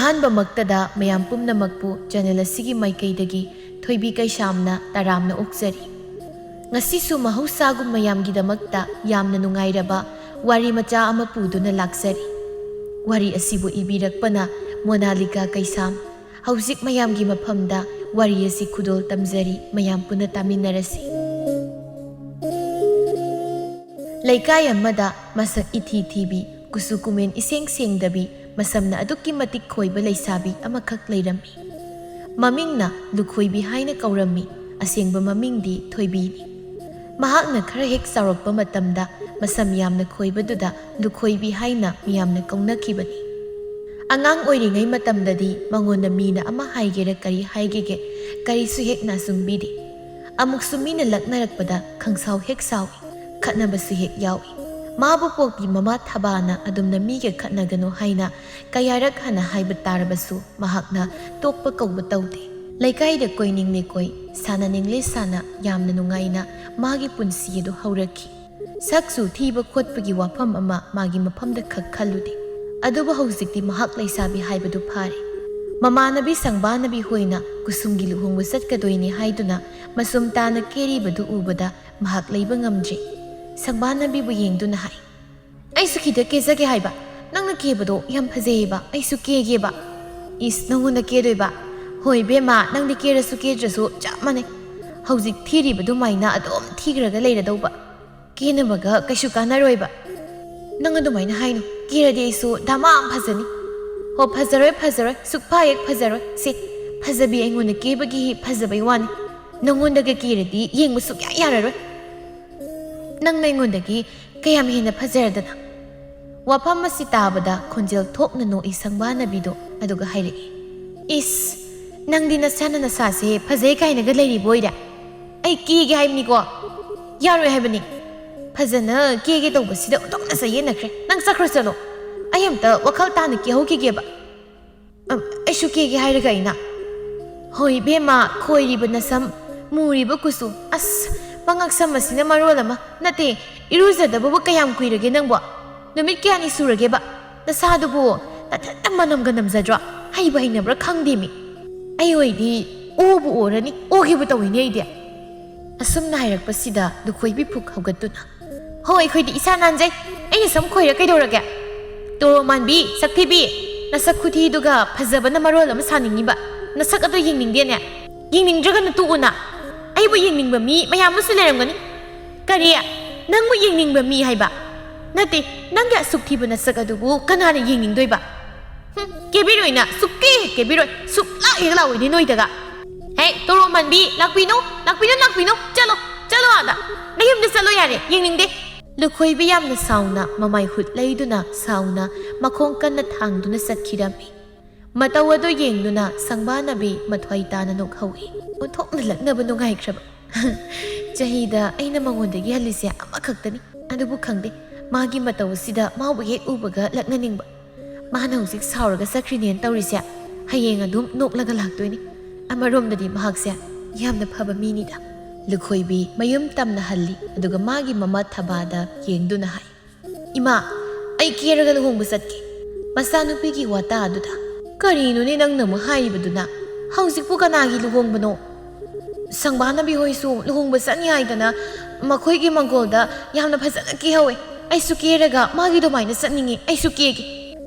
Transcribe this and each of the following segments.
ꯑꯍꯥꯟꯕꯃꯛꯇꯗ ꯃꯌꯥꯝ ꯄꯨꯝꯅꯃꯛꯄꯨ ꯆꯦꯅꯦꯜ ꯑꯁꯤꯒꯤ ꯃꯥꯏꯀꯩꯗꯒꯤ ꯊꯣꯏꯕꯤ ꯀꯩꯁꯥꯝꯅ ꯇꯔꯥꯝꯅ ꯑꯣꯛꯆꯔꯤ꯫ ꯉꯁꯤꯁꯨ ꯃꯍꯧꯁꯥꯒꯨꯝ ꯃꯌꯥꯝꯒꯤꯗꯃꯛꯇ ꯌꯥꯝꯅ ꯅꯨꯡꯉꯥꯏꯔꯕ ꯋꯥꯔꯤ ꯃꯆꯥ ꯑꯃ ꯄꯨꯗꯨꯅ ꯂꯥꯛꯆꯔꯤ꯫ ꯋꯥꯔꯤ ꯑꯁꯤꯕꯨ ꯏꯕꯤꯔꯛꯄꯅ ꯃꯣꯅꯥꯂꯤꯀꯥ ꯀꯩꯁꯥꯝ꯫ ꯍꯧꯖꯤꯛ ꯃꯌꯥꯝꯒꯤ ꯃꯐꯝꯗ ꯋꯥꯔꯤ ꯑꯁꯤ ꯈꯨꯗꯣꯜ ꯇꯝꯖꯔꯤ, ꯃꯌꯥꯝ ꯄꯨꯟꯅ ꯇꯥꯃꯤꯟꯅꯔꯁꯤ꯫ ꯂꯩꯀꯥꯏ ꯑꯃꯗ ꯃꯁꯛ ꯏꯊꯤ ꯊꯤꯕꯤ, ꯀꯨꯆꯨ ꯀꯨꯃꯦꯟ ꯏꯁꯦꯡ ꯁꯦꯡꯗꯕꯤ, ꯃꯁꯝꯅ ꯑꯗꯨꯛꯀꯤ ꯃꯇꯤꯛ ꯈꯣꯏꯕ ꯂꯩꯁꯥꯕꯤ ꯑꯃꯈꯛ ꯂꯩꯔꯝꯃꯤ꯫ ꯃꯃꯤꯡꯅ ꯂꯨꯈꯣꯏꯕꯤ ꯍꯥꯏꯅ ꯀꯧꯔꯝꯃꯤ, ꯑꯁꯦꯡꯕ ꯃꯃꯤꯡꯗꯤ ꯊꯣꯏꯕꯤꯅꯤ꯫ ꯃꯍꯥꯛꯅ ꯈꯔ ꯍꯦꯛ ꯆꯥꯎꯔꯛꯄ ꯃꯇꯝꯗ ꯃꯁꯝ ꯌꯥꯝꯅ ꯈꯣꯏꯕꯗꯨꯗ ꯂꯨꯈꯣꯏꯕꯤ ꯍꯥꯏꯅ ꯃꯤꯌꯥꯝꯅ ꯀꯧꯅꯈꯤꯕꯅꯤ꯫ ꯑꯉꯥꯡ ꯑꯣꯏꯔꯤꯉꯩ ꯃꯇꯝꯗꯗꯤ ꯃꯉꯣꯟꯗ ꯃꯤꯅ ꯑꯃ ꯍꯥꯏꯒꯦꯔꯥ ꯀꯔꯤ ꯍꯥꯏꯒꯦꯒꯦ ꯀꯔꯤꯁꯨ ꯍꯦꯛ ꯅꯥꯆꯨꯡꯕꯤꯗꯦ꯫ ꯑꯃꯨꯛꯁꯨ ꯃꯤꯅ ꯂꯛꯅꯔꯛꯄꯗ ꯈꯪꯁꯥꯎ ꯍꯦꯛ ꯁꯥꯎꯏ, ꯈꯠꯅꯕꯁꯨ ꯍꯦꯛ ꯌꯥꯎꯏ꯫ ꯃꯥꯕꯨ ꯄꯣꯛꯄꯤ ꯃꯃꯥ ꯊꯕꯥꯅ ꯑꯗꯨꯝꯅ ꯃꯤꯒ ꯈꯠꯅꯒꯅꯨ ꯍꯥꯏꯅ ꯀꯌꯥꯔꯛ ꯍꯟꯅ ꯍꯥꯏꯕ ꯇꯥꯔꯕꯁꯨ ꯃꯍꯥꯛꯅ ꯇꯣꯛꯄ ꯀꯧꯕ ꯇꯧꯗꯦ꯫ ꯂꯩꯀꯥꯏꯗ ꯀꯣꯏꯅꯤꯡꯂꯦ ꯀꯣꯏ, ꯁꯥꯟꯅꯅꯤꯡꯂꯦ ꯁꯥꯟꯅ, ꯌꯥꯝꯅ ꯅꯨꯡꯉꯥꯏꯅ ꯃꯥꯒꯤ ꯄꯨꯟꯁꯤ ꯑꯗꯨ ꯍꯧꯔꯛꯈꯤ꯫ ꯁꯛꯁꯨ ꯊꯤꯕ ꯈꯣꯠꯄꯒꯤ ꯋꯥꯐꯝ ꯑꯃ ꯃꯥꯒꯤ ꯃꯐꯝꯗ ꯈꯛ ꯈꯜꯂꯨꯗꯦ꯫ ꯑꯗꯨꯕꯨ ꯍꯧꯖꯤꯛꯇꯤ ꯃꯍꯥꯛ ꯂꯩꯁꯥꯕꯤ ꯍꯥꯏꯕꯗꯨ ꯐꯥꯔꯦ꯫ ꯃꯃꯥꯟꯅꯕꯤ ꯁꯪꯕꯥꯅꯕꯤ ꯍꯣꯏꯅ ꯀꯨꯁꯨꯝꯒꯤ ꯂꯨꯍꯣꯡꯕ ꯆꯠꯀꯗꯣꯏꯅꯤ ꯍꯥꯏꯗꯨꯅ ꯃꯁꯨꯝ ꯇꯥꯅ ꯀꯦꯔꯤꯕꯗꯨ ꯎꯕꯗ ꯃꯍꯥꯛ ꯂꯩꯕ ꯉꯝꯗ꯭ꯔꯦ꯫ ꯁꯪꯕꯥꯅꯕꯤꯕꯨ ꯌꯦꯡꯗꯨꯅ ꯍꯥꯏ, "ꯑꯩꯁꯨ ꯈꯤꯇ ꯀꯦꯖꯒꯦ ꯍꯥꯏꯕ, ꯅꯪꯅ ꯀꯦꯕꯗꯣ ꯌꯥꯝ ꯐꯖꯩꯌꯦꯕ, ꯑꯩꯁꯨ ꯀꯦꯒꯦꯕ." "ꯏꯁ, ꯅꯪꯉꯣꯟꯗ ꯀꯦꯗꯣꯏꯕ? ꯍꯣꯏ ꯕꯦꯝꯃ, ꯅꯪꯗꯤ ꯀꯦꯔꯁꯨ ꯀꯦꯗ꯭ꯔꯁꯨ ꯆꯞ ꯃꯥꯟꯅꯩ꯫ ꯍꯧꯖꯤꯛ ꯊꯤꯔꯤꯕꯗꯨꯃꯥꯏꯅ ꯑꯗꯨꯝ ꯊꯤꯈ꯭ꯔꯒ ꯂꯩꯔꯗꯧꯕ, ꯀꯦꯅꯕꯒ ꯀꯩꯁꯨ ꯀꯥꯟꯅꯔꯣꯏꯕ." "ꯅꯪ ꯑꯗꯨꯃꯥꯏꯅ ꯍꯥꯏꯅꯨ, ꯀꯦꯔꯗꯤ ꯑꯩꯁꯨ ꯙꯃꯥ ꯐꯖꯅꯤ." "ꯍꯣ, ꯐꯖꯔꯣꯏ ꯐꯖꯔꯣꯏ, ꯁꯨꯛꯐ ꯍꯦꯛ ꯐꯖꯔꯣꯏ꯫ ꯁꯤ ꯐꯖꯕꯤ ꯑꯩꯉꯣꯟꯗ ꯀꯦꯕꯒꯤ ꯐꯖꯕꯩ ꯋꯥꯅꯤ, ꯅꯪꯉꯣꯟꯗꯒ ꯀꯦꯔꯗꯤ ꯌꯦꯡꯕ ꯁꯨꯛꯌꯥ ꯌꯥꯔꯔꯣꯏ. ꯅꯪꯅ ꯑꯩꯉꯣꯟꯗꯒꯤ ꯀꯌꯥꯝ ꯍꯦꯟꯅ ꯐꯖꯔꯗꯅ." ꯋꯥꯐꯝ ꯑꯁꯤ ꯇꯥꯕꯗ ꯈꯣꯟꯖꯦꯜ ꯊꯣꯛꯅ ꯅꯣꯛꯏ ꯁꯪꯕꯥꯅꯕꯤꯗꯣ, ꯑꯗꯨꯒ ꯍꯥꯏꯔꯛꯏ, "ꯏꯁ, ꯅꯪꯗꯤ ꯅꯁꯥꯅ ꯅꯁꯥꯁꯦ ꯐꯖꯩ ꯀꯥꯏꯅꯒ ꯂꯩꯔꯤꯕ ꯑꯣꯏꯔꯦ? ꯑꯩ ꯀꯦꯒꯦ ꯍꯥꯏꯕꯅꯤꯀꯣ, ꯌꯥꯔꯣꯏ ꯍꯥꯏꯕꯅꯤ꯫ ꯐꯖꯅ ꯀꯦꯒꯦ ꯇꯧꯕꯁꯤꯗ ꯑꯣꯟꯊꯣꯛꯅ ꯆꯌꯦꯠꯅꯈ꯭ꯔꯦ꯫ ꯅꯪ ꯆꯠꯈ꯭ꯔꯣ ꯆꯠꯂꯣ, ꯑꯩ ꯑꯝꯇ ꯋꯥꯈꯜ ꯇꯥꯅ ꯀꯦꯍꯧꯈꯤꯒꯦꯕ." "ꯑꯩꯁꯨ ꯀꯦꯒꯦ ꯍꯥꯏꯔꯒ ꯑꯩꯅ." "ꯍꯣꯏ ꯕꯦꯝꯃ, ꯈꯣꯏꯔꯤꯕ ꯅꯁꯝ, ꯃꯨꯔꯤꯕ ꯀꯨꯆꯨ, ꯑꯁ ꯃꯉꯛꯁꯝ ꯑꯁꯤꯅ ꯃꯔꯣꯜ ꯑꯃ, ꯅꯠꯇꯦ, ꯏꯔꯨꯖꯗꯕꯕꯨ ꯀꯌꯥꯝ ꯀꯨꯏꯔꯒꯦ ꯅꯪꯕꯣ? ꯅꯨꯃꯤꯠ ꯀꯌꯥꯅꯤ ꯁꯨꯔꯒꯦꯕ? ꯅꯁꯥꯗꯨꯕꯨ ꯅꯊꯟꯇ ꯃꯅꯝꯒ ꯅꯝꯖꯗ꯭ꯔꯣ? ꯍꯩꯕ ꯍꯩꯅꯕ꯭ꯔꯥ ꯈꯪꯗꯦꯃꯤ. ꯑꯩ ꯑꯣꯏꯗꯤ ꯑꯣꯕꯨ ꯑꯣꯔꯅꯤ, ꯑꯣꯒꯦꯕꯨ ꯇꯧꯏꯅꯦ ꯑꯩꯗꯤ." ꯑꯁꯨꯝꯅ ꯍꯥꯏꯔꯛꯄꯁꯤꯗ ꯂꯨꯈꯣꯏꯕꯤ ꯐꯨꯛ ꯍꯧꯒꯠꯇꯨꯅ, "ꯍꯣ, ꯑꯩꯈꯣꯏꯗꯤ ꯏꯁꯥ ꯅꯥꯟꯖꯩ, ꯑꯩꯅ ꯁꯝ ꯈꯣꯏꯔ ꯀꯩꯗꯧꯔꯒꯦ? ꯇꯣꯔꯣ ꯃꯥꯟꯕꯤ, ꯁꯛꯊꯤꯕꯤ, ꯅꯁꯛ ꯈꯨꯊꯤꯗꯨꯒ ꯐꯖꯕꯅ ꯃꯔꯣꯜ ꯑꯃ ꯁꯥꯅꯤꯡꯉꯤꯕ, ꯅꯁꯛ ꯑꯗꯨ ꯌꯦꯡꯅꯤꯡꯗꯦꯅꯦ? ꯌꯦꯡꯅꯤꯡꯗ꯭ꯔꯒꯅ ꯇꯣꯛꯎꯅ. ꯑꯩꯕꯨ ꯌꯦꯡꯅꯤꯡꯕ ꯃꯤ ꯃꯌꯥꯝ ꯑꯃꯁꯨ ꯂꯩꯔꯝꯒꯅꯤ." "ꯀꯔꯤ? ꯅꯪꯕꯨ ꯌꯦꯡꯅꯤꯡꯕ ꯃꯤ ꯍꯥꯏꯕ? ꯅꯠꯇꯦ, ꯅꯪꯒꯤ ꯑꯁꯨꯛ ꯊꯤꯕ ꯅꯁꯛ ꯑꯗꯨꯕꯨ ꯀꯅꯥꯅ ꯌꯦꯡꯅꯤꯡꯗꯣꯏꯕ? ꯀꯦꯕꯤꯔꯣꯏꯅ, ꯁꯨꯛꯀꯦ ꯍꯦꯛ ꯀꯦꯕꯤꯔꯣꯏ, ꯁꯨꯛꯂꯥꯛ ꯍꯦꯛ ꯂꯥꯛꯑꯣꯏꯅꯦ ꯅꯣꯏꯗꯒ." "ꯍꯦ, ꯇꯣꯔꯣ ꯃꯥꯟꯕꯤ, ꯂꯥꯛꯄꯤꯅꯨ, ꯂꯥꯛꯄꯤꯅꯨ, ꯂꯥꯛꯄꯤꯅꯨ, ꯆꯠꯂꯣ, ꯆꯠꯂꯣ ꯑꯥꯗ, ꯅꯌꯨꯝꯗ ꯆꯠꯂꯣ ꯌꯥꯔꯦ, ꯌꯦꯡꯅꯤꯡꯗꯦ." ꯂꯨꯈꯣꯏꯕꯤ ꯌꯥꯝꯅ ꯁꯥꯎꯅ ꯃꯃꯥꯏ ꯍꯨꯠ ꯂꯩꯗꯨꯅ ꯁꯥꯎꯅ ꯃꯈꯣꯡ ꯀꯟꯅ ꯊꯥꯡꯗꯨꯅ ꯆꯠꯈꯤꯔꯝꯃꯤ꯫ ꯃꯇꯧ ꯑꯗꯨ ꯌꯦꯡꯗꯨꯅ ꯁꯪꯕꯥꯅꯕꯤ ꯃꯊ꯭ꯋꯥꯏ ꯇꯥꯅ ꯅꯣꯛꯍꯧꯏ꯫ ꯑꯣꯟꯊꯣꯛꯅ ꯂꯛꯅꯕ ꯅꯨꯡꯉꯥꯏꯈ꯭ꯔꯕ. ꯆꯍꯤꯗ ꯑꯩꯅ ꯃꯉꯣꯟꯗꯒꯤ ꯍꯜꯂꯤꯁꯦ ꯑꯃꯈꯛꯇꯅꯤ, ꯑꯗꯨꯕꯨ ꯈꯪꯗꯦ, ꯃꯥꯒꯤ ꯃꯇꯧ ꯑꯁꯤꯗ ꯃꯥꯕꯨ ꯍꯦꯛ ꯎꯕꯒ ꯂꯛꯅꯅꯤꯡꯕ. ꯃꯥꯅ ꯍꯧꯖꯤꯛ ꯁꯥꯎꯔꯒ ꯆꯠꯈ꯭ꯔꯤꯅꯦꯅ ꯇꯧꯔꯤꯁꯦ, ꯍꯌꯦꯡ ꯑꯗꯨꯝ ꯅꯣꯛꯂꯒ ꯂꯥꯛꯇꯣꯏꯅꯤ. ꯑꯃꯔꯣꯝꯗꯗꯤ ꯃꯍꯥꯛꯁꯦ ꯌꯥꯝꯅ ꯐꯕ ꯃꯤꯅꯤꯗ." ꯂꯨꯈꯣꯏꯕꯤ ꯃꯌꯨꯝ ꯇꯝꯅ ꯍꯜꯂꯤ, ꯑꯗꯨꯒ ꯃꯥꯒꯤ ꯃꯃꯥ ꯊꯕꯥꯗ ꯌꯦꯡꯗꯨꯅ ꯍꯥꯏ, "ꯏꯃꯥ, ꯑꯩ ꯀꯦꯔꯒ ꯂꯨꯍꯣꯡꯕ ꯆꯠꯀꯦ." ꯃꯆꯥꯅꯨꯄꯤꯒꯤ ꯋꯥꯇꯥ ꯑꯗꯨꯗ, "ꯀꯔꯤꯅꯣꯅꯦ ꯅꯪꯅ ꯑꯃꯨꯛ ꯍꯥꯏꯔꯤꯕꯗꯨꯅ? ꯍꯧꯖꯤꯛꯄꯨ ꯀꯅꯥꯒꯤ ꯂꯨꯍꯣꯡꯕꯅꯣ? ꯁꯪꯕꯥꯅꯕꯤ ꯍꯣꯏꯁꯨ ꯂꯨꯍꯣꯡꯕ ꯆꯠꯅꯤ ꯍꯥꯏꯗꯅ ꯃꯈꯣꯏꯒꯤ ꯃꯪꯒꯣꯜꯗ ꯌꯥꯝꯅ ꯐꯖꯅ ꯀꯦꯍꯧꯋꯦ. ꯑꯩꯁꯨ ꯀꯦꯔꯒ ꯃꯥꯒꯤ ꯑꯗꯨꯃꯥꯏꯅ ꯆꯠꯅꯤꯡꯉꯤ. ꯑꯩꯁꯨ ꯀꯦꯒꯦ."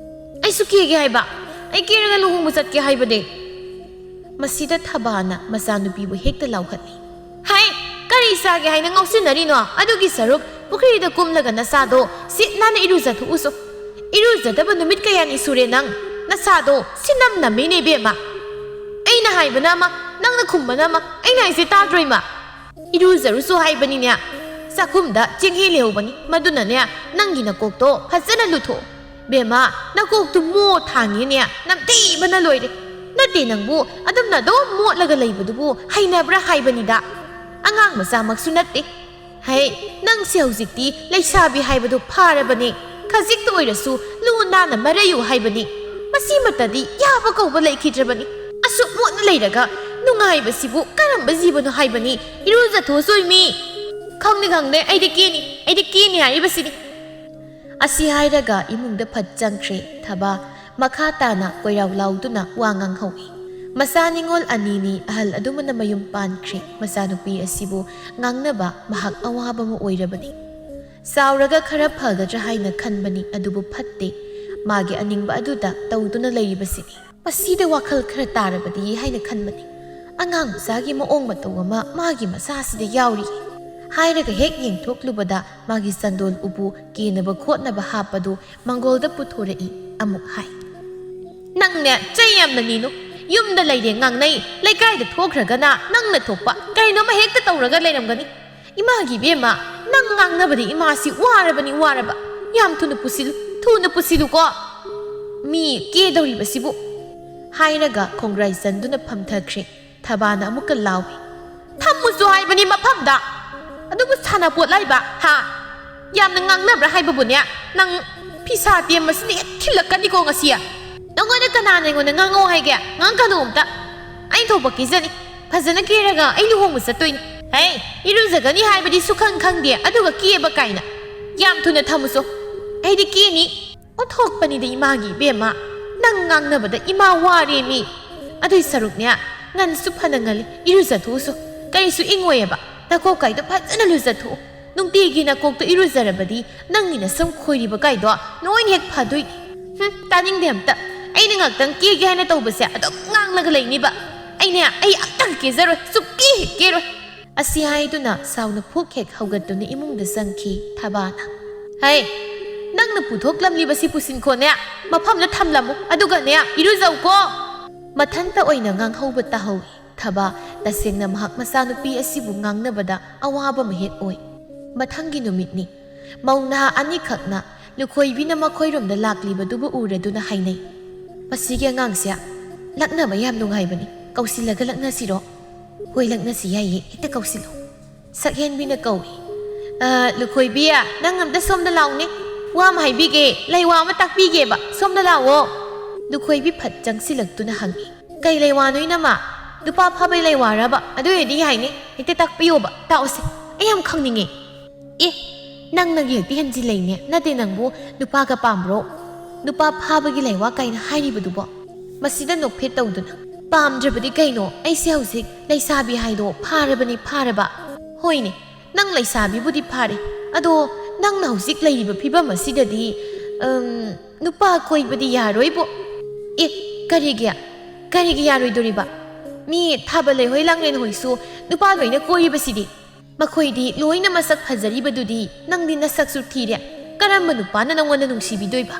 "ꯑꯩꯁꯨ ꯀꯦꯒꯦ ꯍꯥꯏꯕ, ꯑꯩ ꯀꯦꯔꯒ ꯂꯨꯍꯣꯡꯕ ꯆꯠꯀꯦ ꯍꯥꯏꯕꯅꯦ." ꯃꯁꯤꯗ ꯊꯕꯥꯅ ꯃꯆꯥꯅꯨꯄꯤꯕꯨ ꯍꯦꯛꯇ ꯂꯥꯎꯍꯠꯂꯤ, "ꯍꯥꯏ, ꯀꯔꯤ ꯆꯥꯒꯦ ꯍꯥꯏꯅ ꯉꯥꯎꯁꯤꯟꯅꯔꯤꯅꯣ? ꯑꯗꯨꯒꯤ ꯁꯔꯨꯛ ꯄꯨꯈ꯭ꯔꯤꯗ ꯀꯨꯝꯂꯒ ꯅꯁꯥꯗꯣ ꯁꯤꯠ ꯅꯥꯟꯅ ꯏꯔꯨꯖꯊꯣꯛꯎꯁꯣ. ꯏꯔꯨꯖꯗꯕ ꯅꯨꯃꯤꯠ ꯀꯌꯥꯅꯤ ꯁꯨꯔꯦ ꯅꯪ. ꯅꯁꯥꯗꯣ ꯁꯤꯅꯝ ꯅꯝꯃꯤꯅꯦ ꯏꯕꯦꯝꯃ. ꯑꯩꯅ ꯍꯥꯏꯕꯅ ꯑꯃ, ꯅꯪꯅ ꯈꯨꯝꯕꯅ ꯑꯃ, ꯑꯩꯅ ꯍꯥꯏꯁꯦ ꯇꯥꯗ꯭ꯔꯣ ꯏꯃꯥ? ꯏꯔꯨꯖꯔꯨꯁꯨ ꯍꯥꯏꯕꯅꯤꯅꯦ. ꯆꯥꯛꯈꯨꯝꯗ ꯆꯦꯡꯍꯤ ꯂꯩꯍꯧꯕꯅꯤ, ꯃꯗꯨꯅꯅꯦ ꯅꯪꯒꯤ ꯅꯀꯣꯛꯇꯣ ꯐꯖꯅ ꯂꯨꯊꯣꯛꯑꯣ. ꯕꯦꯝꯃ, ꯅꯀꯣꯛꯇꯨ ꯃꯣꯠ ꯊꯥꯡꯉꯤꯅꯦ, ꯅꯝꯊꯤꯕꯅ ꯂꯣꯏꯔꯦ. ꯅꯠꯇꯦ, ꯅꯪꯕꯨ ꯑꯗꯨꯝꯅ ꯑꯗꯨꯝ ꯃꯣꯠꯂꯒ ꯂꯩꯕꯗꯨꯕꯨ ꯍꯩꯅꯕ꯭ꯔꯥ ꯍꯥꯏꯕꯅꯤꯗ. ꯑꯉꯥꯡ ꯃꯆꯥꯃꯛꯁꯨ ꯅꯠꯇꯦ. ꯍꯩ, ꯅꯪꯁꯦ ꯍꯧꯖꯤꯛꯇꯤ ꯂꯩꯁꯥꯕꯤ ꯍꯥꯏꯕꯗꯨ ꯐꯥꯔꯕꯅꯤ. ꯈꯖꯤꯛꯇ ꯑꯣꯏꯔꯁꯨ ꯂꯨ ꯅꯥꯟꯅ ꯃꯔꯩꯌꯨ ꯍꯥꯏꯕꯅꯤ. ꯃꯁꯤꯃꯇꯗꯤ ꯌꯥꯕ ꯀꯧꯕ ꯂꯩꯈꯤꯗ꯭ꯔꯕꯅꯤ. ꯑꯁꯨꯛ ꯃꯣꯠꯅ ꯂꯩꯔꯒ ꯅꯨꯡꯉꯥꯏꯕꯁꯤꯕꯨ ꯀꯔꯝꯕ ꯖꯤꯕꯅꯣ ꯍꯥꯏꯕꯅꯤ. ꯏꯔꯨꯖꯊꯣꯛꯑꯁꯣꯏ ꯃꯤ." "ꯈꯪꯗꯦ ꯈꯪꯗꯦ, ꯑꯩꯗꯤ ꯀꯦꯅꯤ ꯍꯥꯏꯔꯤꯕꯁꯤꯅꯤ." ꯑꯁꯤ ꯍꯥꯏꯔꯒ ꯏꯃꯨꯡꯗ ꯐꯠ ꯆꯪꯈ꯭ꯔꯦ Thaba. makha tana koiraw lauduna wa nganghauwi masa ningol anini ahal adumana mayum pankri masa nupi asibu ngangnaba mahak awaba mo oirabani sauraga khara phagadra haina khanbani adubu phatte magi aningba aduda tawduna leiribasini masida wakhal khara tarabadi haina khanbani angang sagi maong matawama magi masasida yauri hairaga hek yengthoklubada magi sandol ubu kenaba khotnaba hapadu mangolda puthorei amuk hai nangne chayamna ninu yumda leire ngangnai leikaida thokragana nangna thokpa kaino ma hekta tawraga leiramgani imagi bema nang ngangnabadi imasi waraba yam thuna pusilu ko mi ke dawri basibu hairaga khongrai sanduna phamthakre thabana amuka lawi thammusu haibani mafamda adubu sana pot laiba ha yamna ngangnabra haibabunya nang pisa tiam masini thilakani ko ngasiya nangona kanana ngona ngango haige ngangkanu umta ai thoba kizani phajana kiraga ai luhong musatoin hey iruzagani haibadi sukhang khangde aduga kieba kaina yam thuna thamuso ai di kini othokpani de imagi bema nang ngangnabada ima wari mi adui saruknya ngan suphanangali iruzathuso karisu ingweba nako kaido phajana luzathu nungtigi nakok to iruzarabadi nangina sam khoiriba kaido noin hek phadui taning demta aina ngaktang ki haina tawbase adok nganglaga leiniba aina ai aktang ke zaro supki kero asi haiduna sauna phuk hek haugatuna imungda sangki thabana hai nangna puthoklamli basi pusin khone mafamna thamlamu aduga ne iruzau ko mathanta oina ngang hauba tahawi thaba tasengna mahak masanupi asibu ngangnabada awaba mahet oi mathangi numitni mauna ani khakna lukhoibina makhoiromda laklibadubu uraduna hainai masige ngangsia lakna bayam nungaibani kausilaga lakna siro hoi lakna siyai ite kausilo sakhen bina kawi lukhoibia nangamda somda launi wa maibige laiwa ma takbige ba somda lawo lukhoibi phat jangsilaktuna hangi kai laiwa noina ma dupa phabai laiwa raba adu edi haini ite takpiyo ba taose ayam khangninge nang nagi ti hanji leine nate nangbu dupa ka pambro dupa phabagi laiwa kaina hairibudubo masida nokphe tawduna pamdrabadi kaino aisi hausik laisabi haido pharaba hoine nang laisabi budi phare ado nang na hausik leiriba phibam asidadi nupa koibadi yaroibo karigi yaroidoriba mi thabale hoi langlen hoisu nupa loina koibasidi makoidi loina masak phajaribadudi nangdi nasak su thire karamba nupana nangona nungsibidoiba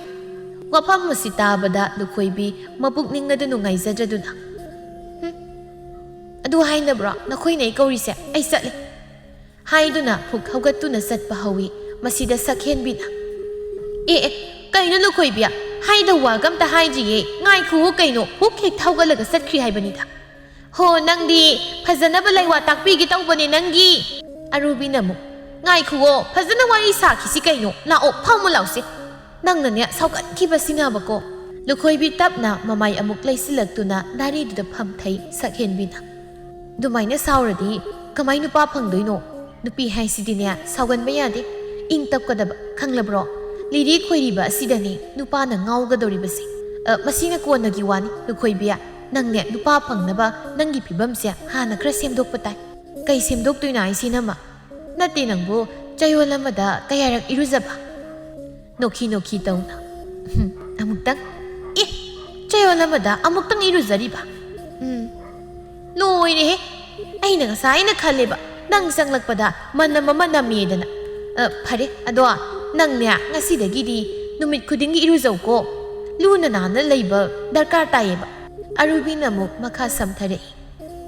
wafam masitabada lukhoibi mapukningadu nungaijadraduna adu hainabra nakhoinai kaurise ai satle haiduna phuk haugatuna satpa hawi masida sakhenbina kaino lukhoibia haida wagamta haijiye ngaikhu kaino phuk hek thaugalaga satkhri haibanida ho nangdi phajanaba laiwa takpigi tawbani nangi arubina mu ngaikhuo phajana wari sakhisi kaino lao phaumu lause nangna ne saukat kiba sinabako lukhoibi tapna mamai amuk leisilaktuna dari duda phamthai sakhenbina dumaina sauradi kamai nupa phangdoino nupi haisidine saugan bayade ing tapkadaba khanglabro liri khoiriba sidani nupa na ngaugadoribasi masina konagi wani lukhoibia nangne nupa phangnaba nangi phibamse hana khra semdokpa tai kai semdoktuina aisinama nate nangbu chayolamada kayarak iruzaba nokhi tauna amuktang chayolamada amuktang iruzariba loire he aina ngasaina khaleba nang sanglakpada manama namedana phare ado nangnya ngasidagidi numit khudingi iruzau ko luna nana leiba darkar tayeba arubina mu makha samthare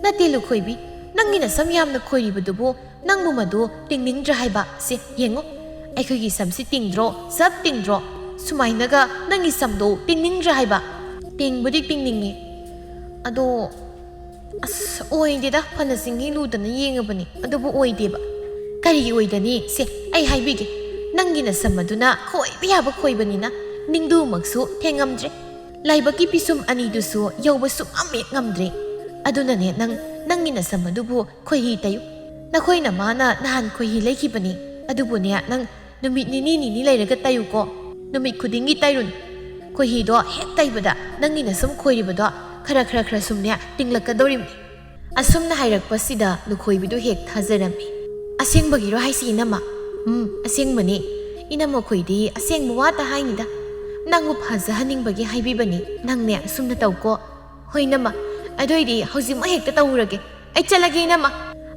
nate lukhoibi nangina samyamna khoiribudubo nangmu madu tingning draiba se yengo aikhigi samsi tingdro sab tingdro sumainaga nangi samdo tingning draiba tingbudi tingningi ado oideda phanasingi ludana yengabani adubu oideba kari oidani se ai haibige nangina samaduna khoi biyaba khoibanina ningdu maksu thengamdre laibaki pisum ani dusu yauba sum ame ngamdre aduna ne nangina samadubu khoihi tayu nakhoina mana nahan khoihi lekhibani adubu ne nang numit ni lairaga tayu ko numit khudingi tairun ꯈꯣꯏꯍꯤꯗꯣ ꯍꯦꯛ ꯇꯩꯕꯗ ꯅꯪꯒꯤꯅ ꯁꯨꯝ ꯈꯣꯏꯔꯤꯕꯗꯣ ꯈꯔ ꯁꯨꯝꯅꯦ ꯇꯤꯡꯂꯛꯀꯗꯧꯔꯤꯕꯅꯤ ꯑꯁꯨꯝꯅ ꯍꯥꯏꯔꯛꯄꯁꯤꯗ ꯂꯨꯈꯣꯏꯕꯤꯗꯨ ꯍꯦꯛ ꯊꯥꯖꯔꯝꯃꯤ ꯑꯁꯦꯡꯕꯒꯤꯔꯣ ꯍꯥꯏꯁꯤ ꯏꯅꯝꯃ ꯑꯁꯦꯡꯕꯅꯤ ꯏꯅꯝꯃ ꯈꯣꯏꯗꯤ ꯑꯁꯦꯡꯕ ꯋꯥꯇ ꯍꯥꯏꯅꯤꯗ ꯅꯪꯕꯨ ꯐꯖꯍꯟꯅꯤꯡꯕꯒꯤ ꯍꯥꯏꯕꯤꯕꯅꯤ ꯅꯪꯅꯦ ꯑꯁꯨꯝꯅ ꯇꯧꯀꯣ ꯍꯣꯏ ꯏꯅꯝꯃ ꯑꯗꯨꯏꯗꯤ ꯍꯧꯖꯤꯛꯃꯛ ꯍꯦꯛꯇ ꯇꯧꯔꯒꯦ ꯑꯩ ꯆꯠꯂꯒꯦ ꯏꯅꯝꯃ